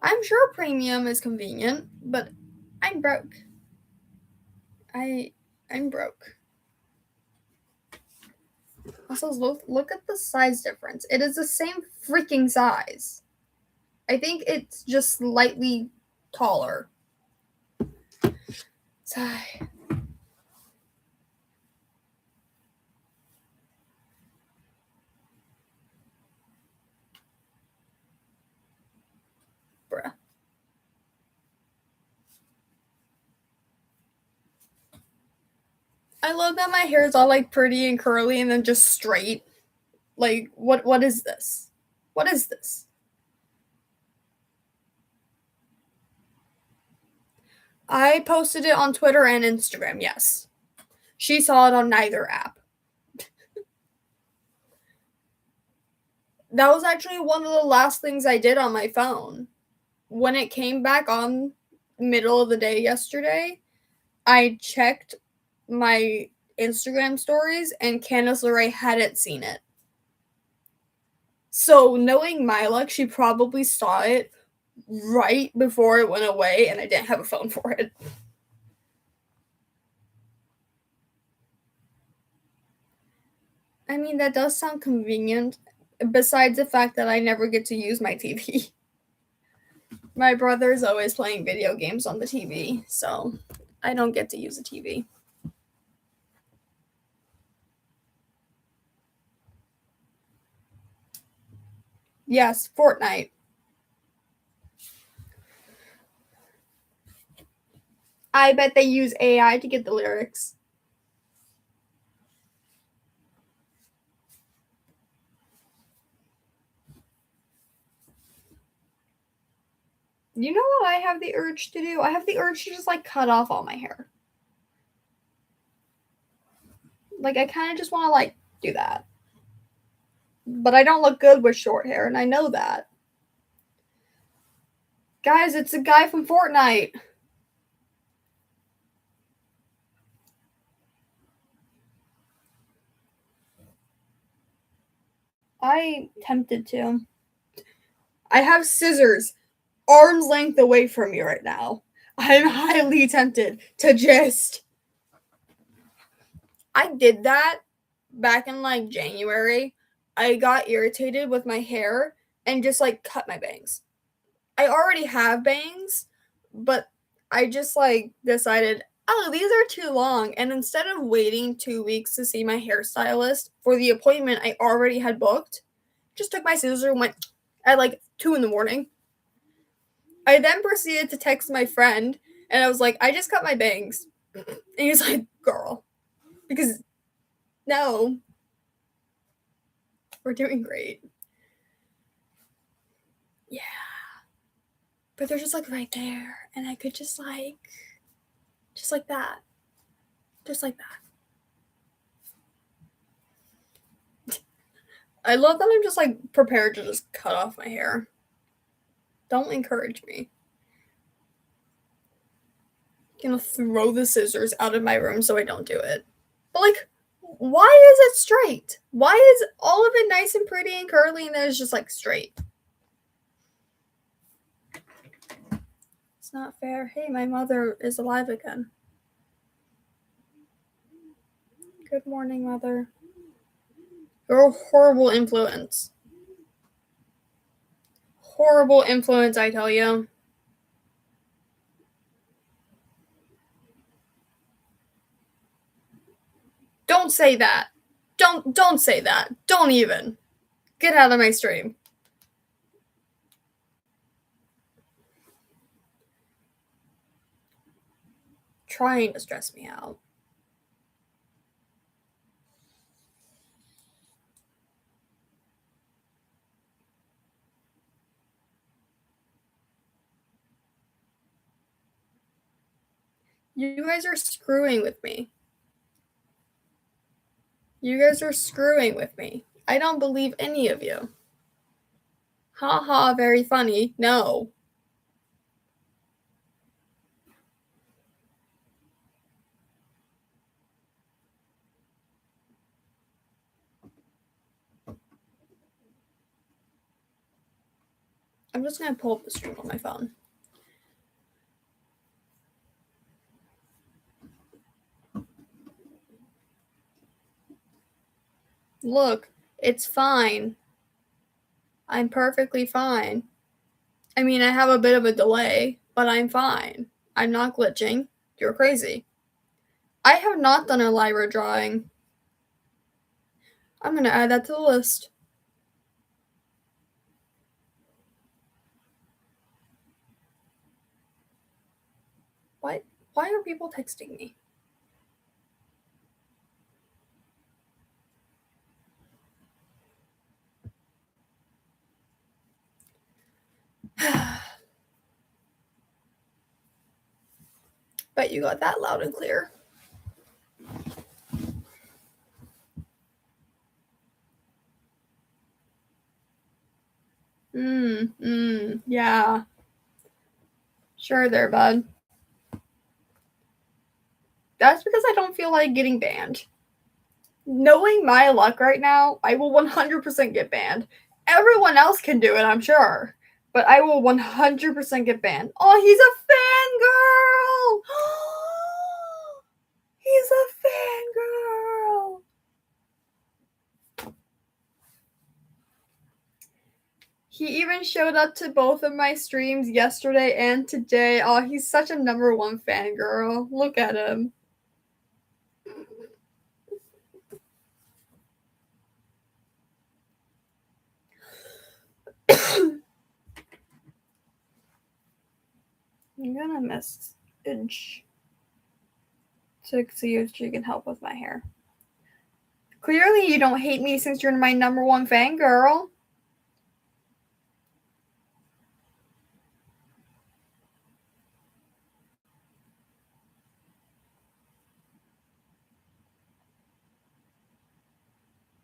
I'm sure premium is convenient, but I'm broke. I'm broke. Also, look at the size difference. It is the same freaking size. I think it's just slightly taller. Sigh. Bruh. I love that my hair is all like pretty and curly and then just straight. Like, what is this? What is this? I posted it on Twitter and Instagram, yes. She saw it on neither app. That was actually one of the last things I did on my phone. When it came back on middle of the day yesterday, I checked my Instagram stories and Candice LeRae hadn't seen it. So knowing my luck, she probably saw it right before it went away and I didn't have a phone for it. I mean, that does sound convenient, besides the fact that I never get to use my TV. My brother's always playing video games on the TV, so I don't get to use a TV. Yes, Fortnite. I bet they use AI to get the lyrics. You know what I have the urge to do? I have the urge to just like cut off all my hair. Like I kind of just want to like do that. But I don't look good with short hair, and I know that. Guys, it's a guy from Fortnite. I tempted to. I have scissors arm's length away from me right now. I'm highly tempted to just. I did that back in like January. I got irritated with my hair and just like cut my bangs. I already have bangs, but I just like decided, oh, these are too long. And instead of waiting 2 weeks to see my hairstylist for the appointment I already had booked, just took my scissors and went at like 2 a.m. I then proceeded to text my friend, and I was like, I just cut my bangs. And he was like, girl, because no, we're doing great. Yeah. But they're just like right there, and I could just like that. Just like that. I love that I'm just like prepared to just cut off my hair. Don't encourage me. I'm gonna throw the scissors out of my room so I don't do it. But like, why is it straight? Why is all of it nice and pretty and curly and then it's just like straight? It's not fair. Hey, my mother is alive again. Good morning, mother. You're a horrible influence. Horrible influence, I tell you. Don't say that. Don't say that. Don't even. Get out of my stream. Trying to stress me out. You guys are screwing with me. You guys are screwing with me. I don't believe any of you. Ha ha, very funny. No. I'm just gonna pull up the stream on my phone. Look, it's fine. I'm perfectly fine. I mean, I have a bit of a delay, but I'm fine. I'm not glitching. You're crazy. I have not done a Lyra drawing. I'm gonna add that to the list. Why are people texting me? Bet you got that loud and clear. Yeah. Sure there, bud. That's because I don't feel like getting banned. Knowing my luck right now, I will 100% get banned. Everyone else can do it, I'm sure. But I will 100% get banned. Oh, he's a fangirl! He's a fangirl! He even showed up to both of my streams yesterday and today. Oh, he's such a number one fangirl. Look at him. I'm gonna message to see if she can help with my hair. Clearly, you don't hate me since you're my number one fangirl.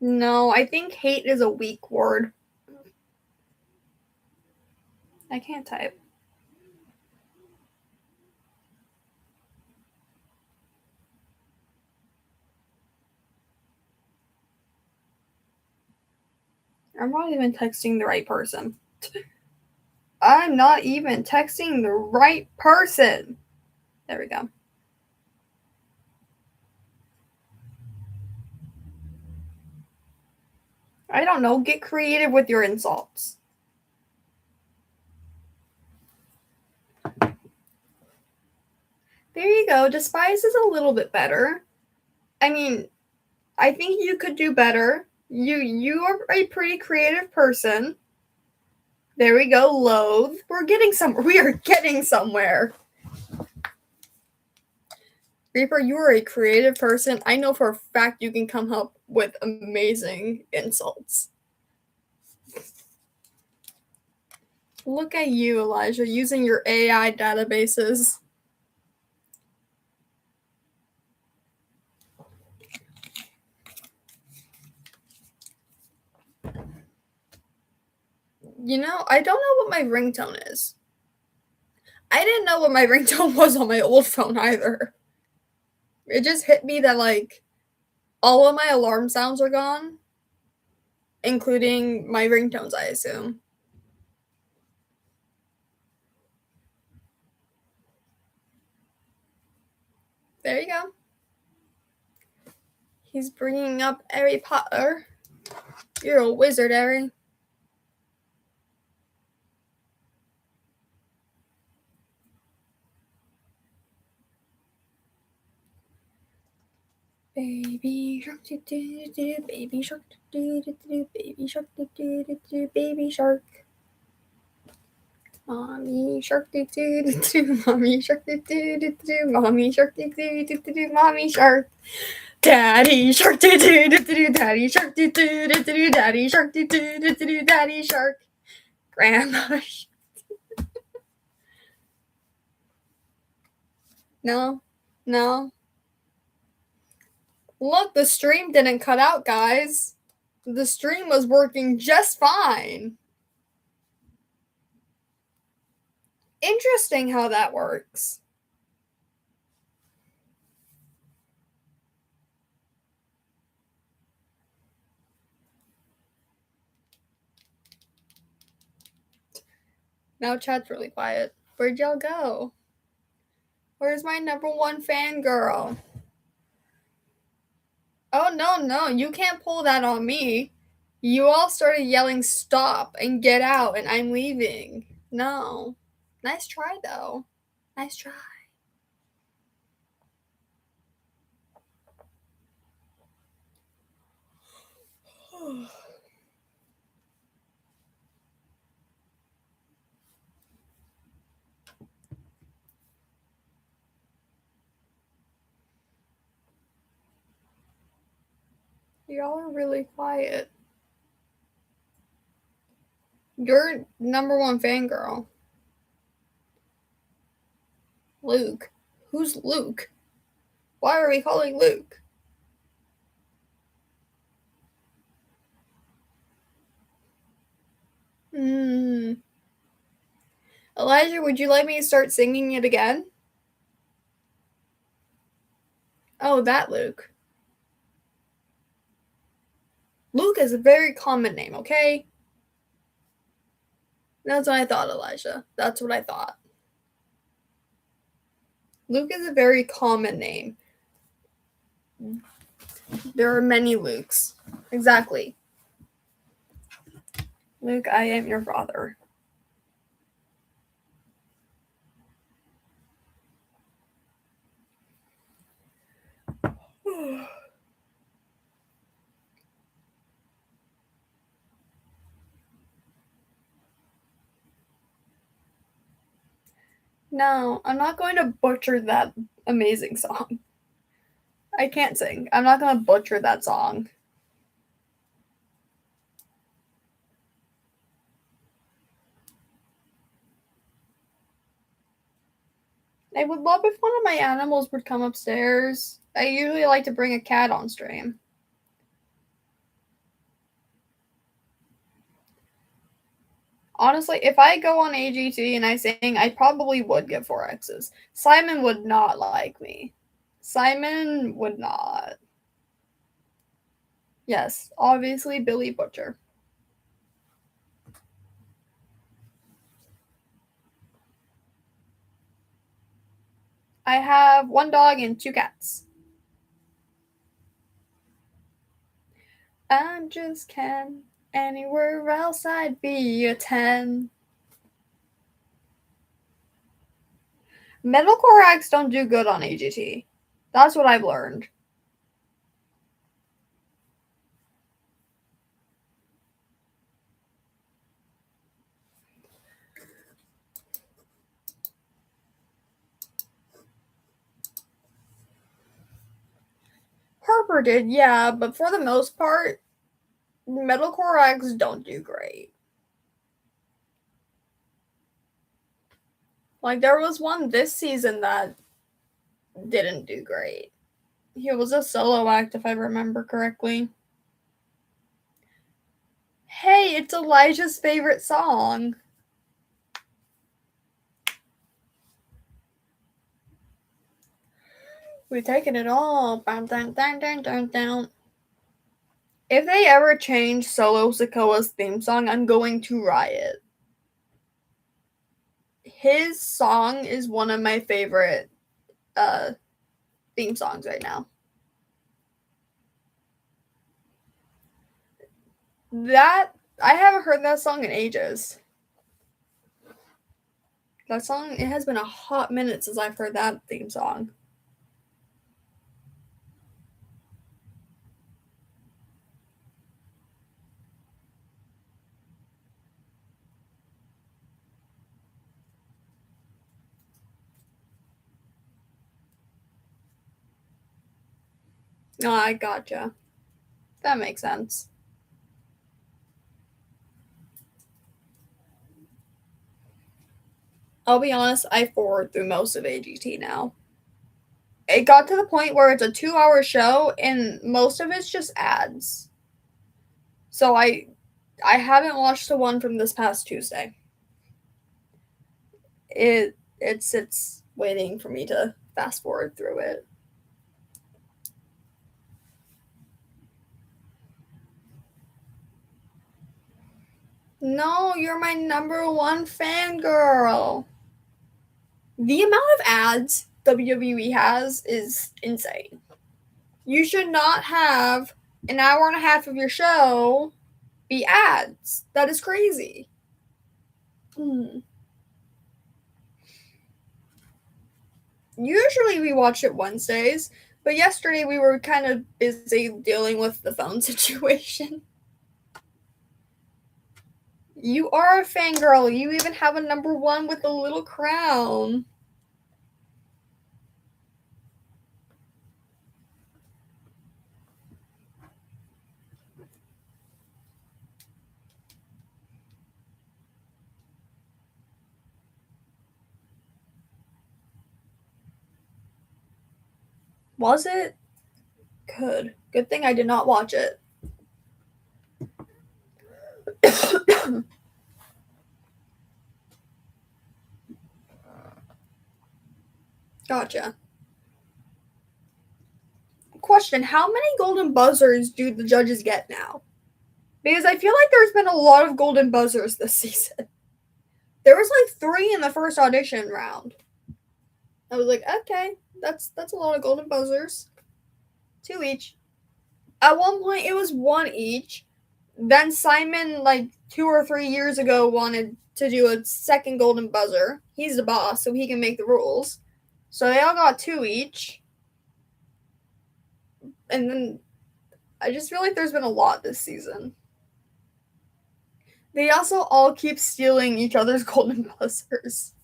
No, I think hate is a weak word. I can't type. I'm not even texting the right person. I'm not even texting the right person. There we go. I don't know. Get creative with your insults. There you go. Despise is a little bit better. I mean, I think you could do better. You are a pretty creative person. There we go. Loathe. We're getting somewhere. We are getting somewhere. Reaper, you are a creative person. I know for a fact you can come up with amazing insults. Look at you, Elijah, using your AI databases. You know, I don't know what my ringtone is. I didn't know what my ringtone was on my old phone either. It just hit me that, like, all of my alarm sounds are gone, including my ringtones, I assume. There you go. He's bringing up Harry Potter. You're a wizard, Harry. Baby shark, do do do, baby shark, do do do, baby shark, do do do, baby shark. Mommy shark, do do do, mommy shark, do do do, mommy shark, do do do, mommy shark. Daddy shark, do do do, daddy shark, do do do, daddy shark, do do do, daddy shark. Grandma. No, no. Look, the stream didn't cut out, guys. The stream was working just fine. Interesting how that works. Now chat's really quiet. Where'd y'all go? Where's my number one fangirl? Oh, no, you can't pull that on me. You all started yelling stop and get out and I'm leaving. No. Nice try, though. Nice try. Y'all are really quiet. You're number one fangirl. Luke. Who's Luke? Why are we calling Luke? Elijah, would you like me to start singing it again? Oh, that Luke. Luke is a very common name, okay? That's what I thought, Elijah. That's what I thought. Luke is a very common name. There are many Lukes. Exactly. Luke, I am your father. No, I'm not going to butcher that amazing song. I can't sing. I'm not going to butcher that song. I would love if one of my animals would come upstairs. I usually like to bring a cat on stream. Honestly, if I go on AGT and I sing, I probably would get 4Xs. Simon would not like me. Simon would not. Yes, obviously Billy Butcher. I have 1 dog and 2 cats. I'm just Ken. Anywhere else I'd be a 10. Metalcore acts don't do good on AGT. That's what I've learned. Harper did, yeah, but for the most part, metalcore acts don't do great. Like, there was one this season that didn't do great. He was a solo act, if I remember correctly. Hey, it's Elijah's favorite song. We've taken it all. Bam, dun, dun, dun, dun, dun. If they ever change Solo Sokoa's theme song, I'm going to riot. His song is one of my favorite theme songs right now. That I haven't heard that song in ages. That song, it has been a hot minute since I've heard that theme song. Oh, I gotcha. That makes sense. I'll be honest, I forward through most of AGT now. It got to the point where it's a 2-hour show and most of it's just ads. So I haven't watched the one from this past Tuesday. It sits waiting for me to fast forward through it. No, you're my number one fangirl. The amount of ads WWE has is insane. You should not have an hour and a half of your show be ads. That is crazy. Usually we watch it Wednesdays, but yesterday we were kind of busy dealing with the phone situation. You are a fangirl. You even have a number one with a little crown. Was it? Good. Good thing I did not watch it. Gotcha. Question: how many golden buzzers do the judges get now? Because I feel like there's been a lot of golden buzzers this season. There was like 3 in the first audition round. I was like, okay, that's a lot of golden buzzers. 2 each. At one point, it was 1 each. Then Simon 2 or 3 years ago wanted to do a second golden buzzer. He's the boss, so he can make the rules. So they all got two each. And then I just feel like there's been a lot this season. They also all keep stealing each other's golden buzzers.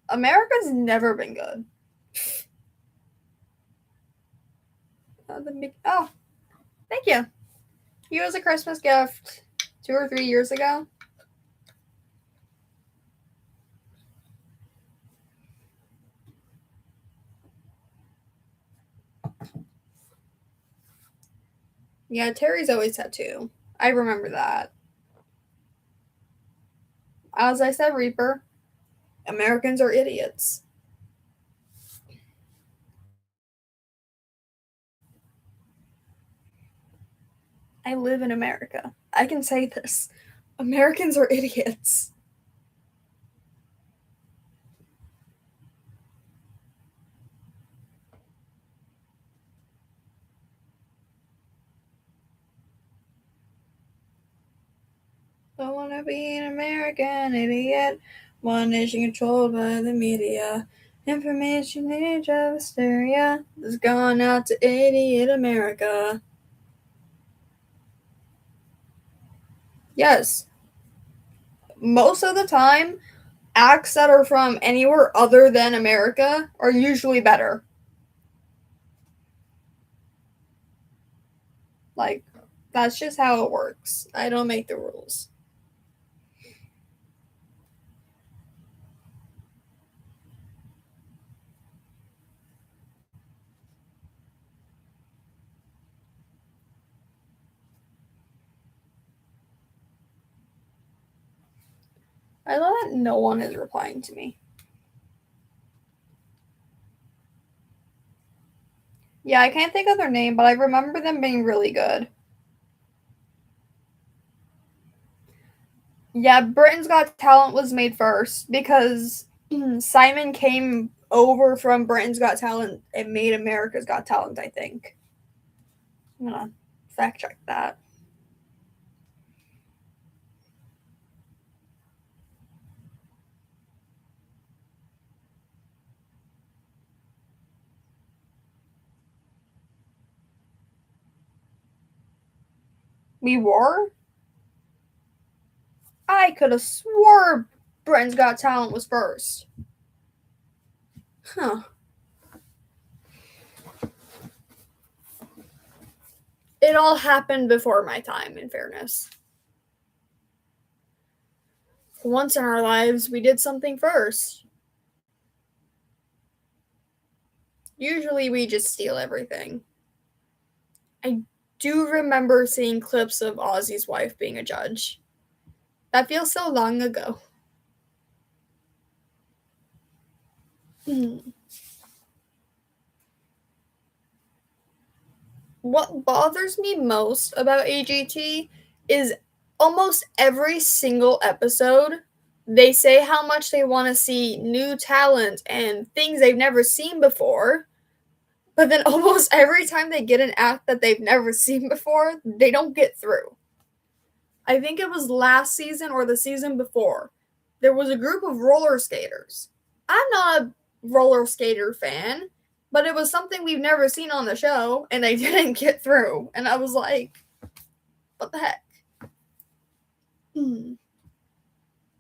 America's never been good. Oh, thank you. He was a Christmas gift 2 or 3 years ago. Yeah, Terry's always had two. I remember that. As I said, Reaper, Americans are idiots. I live in America. I can say this. Americans are idiots. I wanna be an American idiot. One nation controlled by the media. Information age of hysteria has gone out to idiot America. Yes. Most of the time, acts that are from anywhere other than America are usually better. Like, that's just how it works. I don't make the rules. I love that no one is replying to me. Yeah, I can't think of their name, but I remember them being really good. Yeah, Britain's Got Talent was made first because Simon came over from Britain's Got Talent and made America's Got Talent, I think. I'm gonna fact check that. We were? I could have swore Britain's Got Talent was first. Huh. It all happened before my time, in fairness. For once in our lives, we did something first. Usually we just steal everything. I do remember seeing clips of Ozzy's wife being a judge. That feels so long ago. What bothers me most about AGT is almost every single episode, they say how much they want to see new talent and things they've never seen before. But then almost every time they get an act that they've never seen before, they don't get through. I think it was last season or the season before. There was a group of roller skaters. I'm not a roller skater fan, but it was something we've never seen on the show, and they didn't get through. And I was like, what the heck?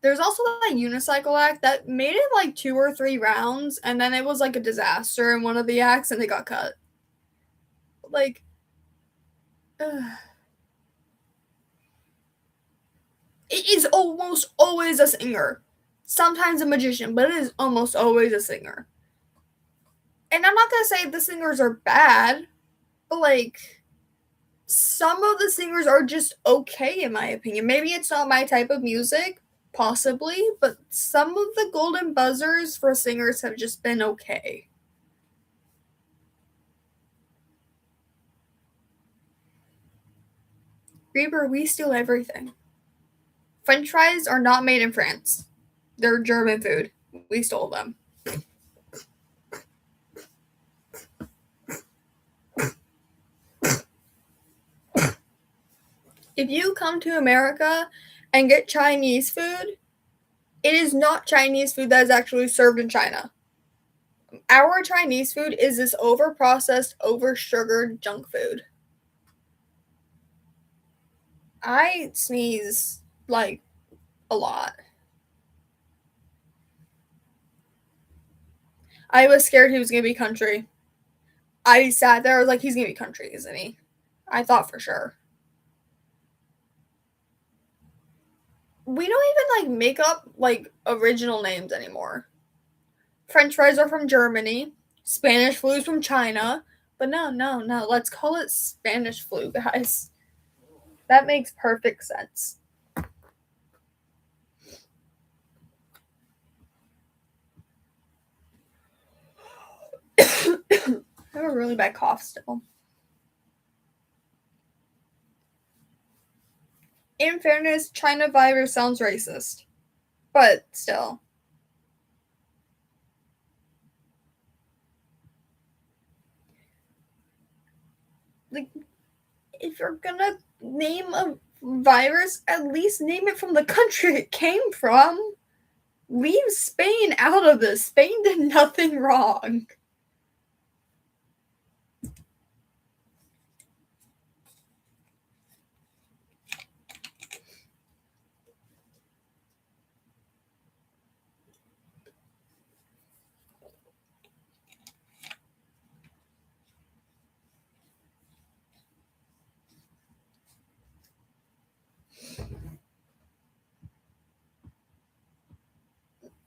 There's also that unicycle act that made it like 2 or 3 rounds, and then it was like a disaster in one of the acts, and they got cut. Like, it is almost always a singer. Sometimes a magician, but it is almost always a singer. And I'm not gonna say the singers are bad, but like, some of the singers are just okay in my opinion. Maybe it's not my type of music, possibly, but some of the golden buzzers for singers have just been okay. Reaper, we steal everything. French fries are not made in France. They're German food. We stole them. If you come to America and get Chinese food, it is not Chinese food that is actually served in China. Our Chinese food is this over-processed, over-sugared junk food. I sneeze, like, a lot. I was scared he was going to be country. I sat there, I was like, he's going to be country, isn't he? I thought for sure. We don't even, like, make up, like, original names anymore. French fries are from Germany. Spanish flu is from China. But no. Let's call it Spanish flu, guys. That makes perfect sense. I have a really bad cough still. In fairness, China virus sounds racist. But still. Like, if you're gonna name a virus, at least name it from the country it came from. Leave Spain out of this. Spain did nothing wrong.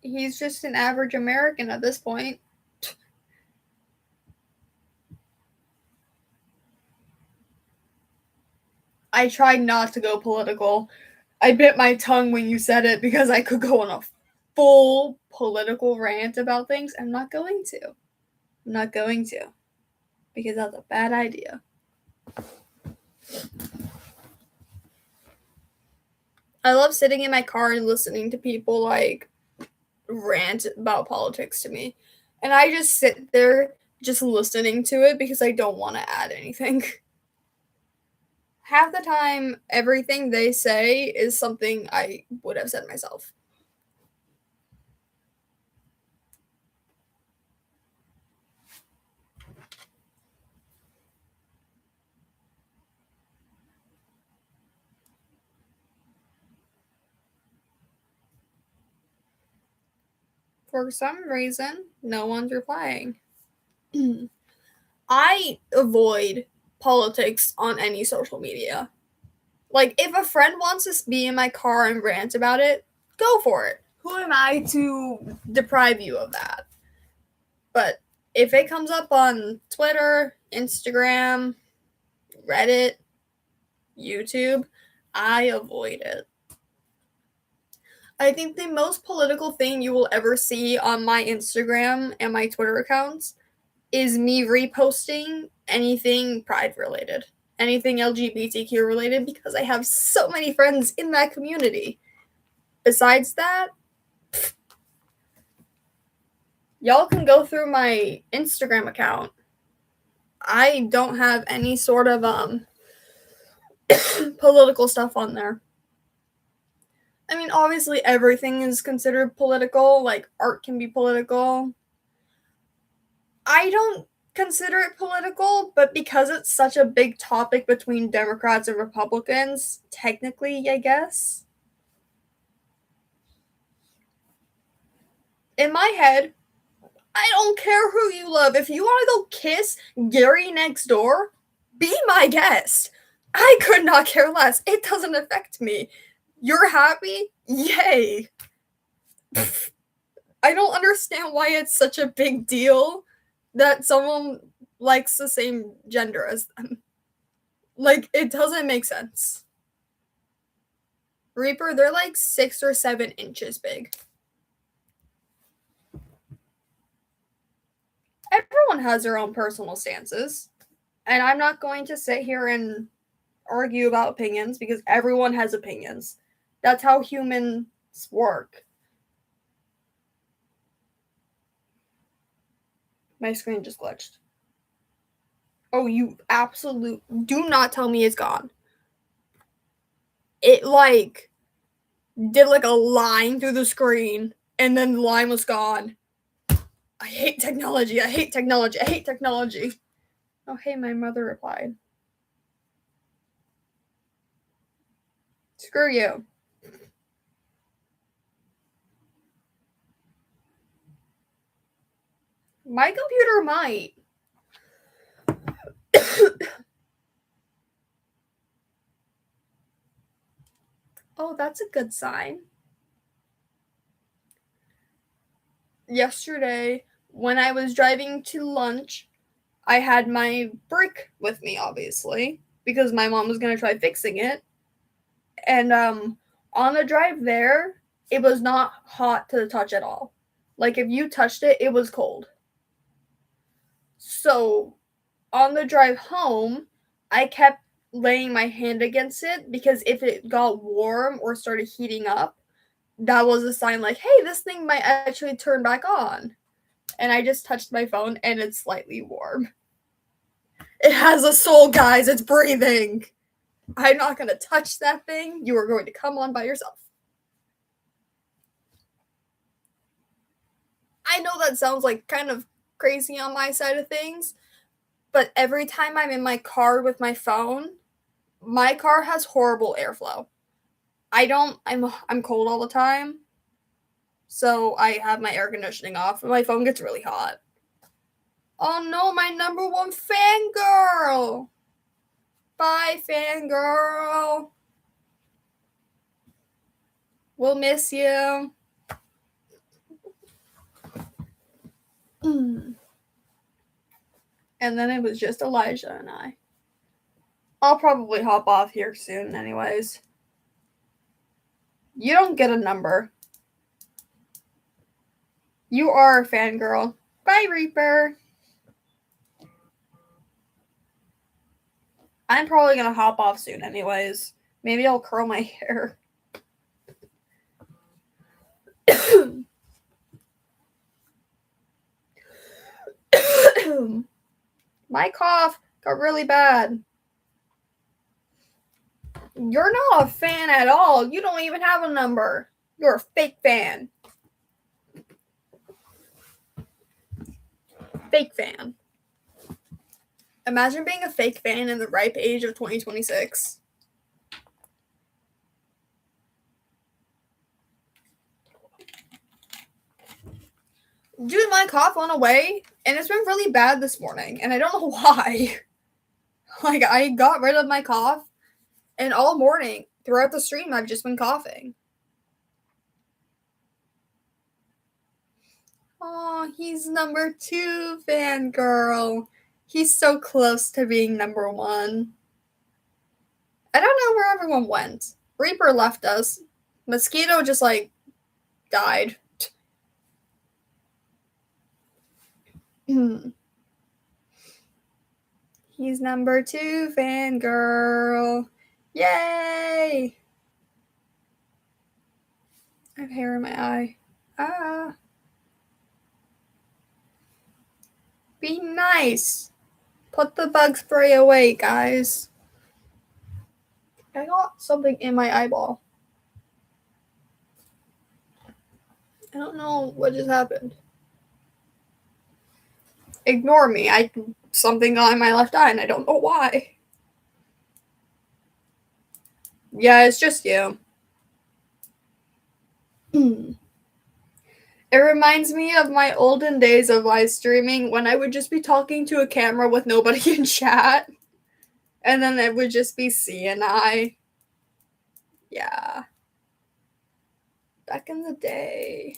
He's just an average American at this point. I tried not to go political. I bit my tongue when you said it because I could go on a full political rant about things. I'm not going to. Because that's a bad idea. I love sitting in my car and listening to people like rant about politics to me. And I just sit there just listening to it because I don't want to add anything. Half the time, everything they say is something I would have said myself. For some reason, no one's replying. I avoid politics on any social media. Like, if a friend wants to be in my car and rant about it, go for it. Who am I to deprive you of that? But if it comes up on Twitter, Instagram, Reddit, YouTube, I avoid it. I think the most political thing you will ever see on my Instagram and my Twitter accounts is me reposting anything Pride related, anything LGBTQ related, because I have so many friends in that community. Besides that, y'all can go through my Instagram account. I don't have any sort of political stuff on there. I mean, obviously everything is considered political, like art can be political. I don't consider it political, but because it's such a big topic between Democrats and Republicans, technically, I guess. In my head, I don't care who you love. If you want to go kiss Gary next door, be my guest. I could not care less. It doesn't affect me. You're happy? Yay. I don't understand why it's such a big deal that someone likes the same gender as them. Like, it doesn't make sense. Reaper, they're like 6 or 7 inches big. Everyone has their own personal stances. And I'm not going to sit here and argue about opinions because everyone has opinions. That's how humans work. My screen just glitched. Oh, you absolute... Do not tell me it's gone. it like did like a line through the screen, and then the line was gone. I hate technology. I hate technology. I hate technology. Oh, hey, my mother replied. Screw you. My computer might. Oh, that's a good sign. Yesterday, when I was driving to lunch, I had my brick with me, obviously, because my mom was going to try fixing it. And on the drive there, it was not hot to the touch at all. Like, if you touched it, it was cold. So, on the drive home, I kept laying my hand against it because if it got warm or started heating up, that was a sign like, hey, this thing might actually turn back on. And I just touched my phone and it's slightly warm. It has a soul, guys. It's breathing. I'm not going to touch that thing. You are going to come on by yourself. I know that sounds like kind of crazy on my side of things, but every time I'm in my car with my phone, my car has horrible airflow. I'm cold all the time, so I have my air conditioning off, and my phone gets really hot. Oh no, my number one fangirl! Bye, fangirl! We'll miss you. And then it was just Elijah and I. I'll probably hop off here soon anyways. You don't get a number. You are a fangirl. Bye, Reaper. I'm probably gonna hop off soon anyways. Maybe I'll curl my hair. My cough got really bad. You're not a fan at all. You don't even have a number. You're a fake fan. Fake fan. Imagine being a fake fan in the ripe age of 2026. Dude, my cough went away, and it's been really bad this morning, and I don't know why. Like, I got rid of my cough, and all morning, throughout the stream, I've just been coughing. Oh, he's number 2, fangirl. He's so close to being number 1. I don't know where everyone went. Reaper left us. Mosquito just, died. He's number 2, fangirl. Yay! I have hair in my eye. Ah. Be nice. Put the bug spray away, guys. I got something in my eyeball. I don't know what just happened. Ignore me. Something got in my left eye and I don't know why. Yeah, it's just you. It reminds me of my olden days of live streaming when I would just be talking to a camera with nobody in chat. And then it would just be C and I. Yeah. Back in the day.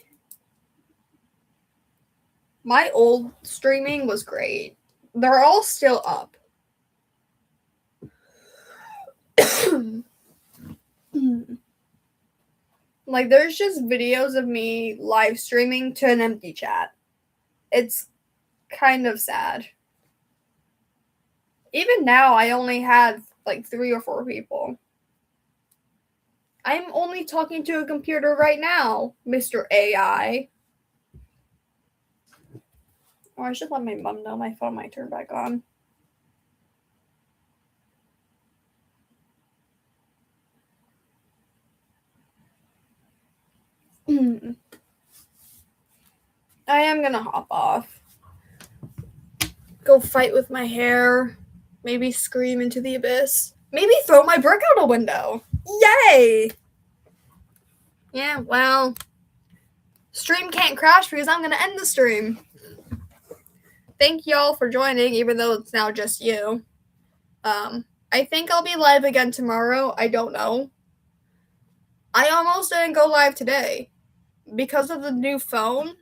My old streaming was great. They're all still up. Like, there's just videos of me live streaming to an empty chat. It's kind of sad. Even now, I only have, 3 or 4 people. I'm only talking to a computer right now, Mr. AI. Oh, I should let my mom know my phone might turn back on. I am gonna hop off. Go fight with my hair. Maybe scream into the abyss. Maybe throw my brick out a window. Yay! Yeah, well, stream can't crash because I'm gonna end the stream. Thank y'all for joining, even though it's now just you. I think I'll be live again tomorrow. I don't know. I almost didn't go live today. Because of the new phone,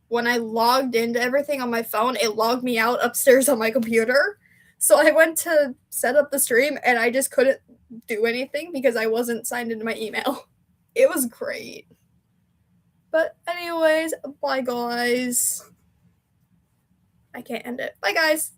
when I logged into everything on my phone, it logged me out upstairs on my computer. So I went to set up the stream, and I just couldn't do anything because I wasn't signed into my email. It was great. But anyways, bye guys. I can't end it. Bye guys.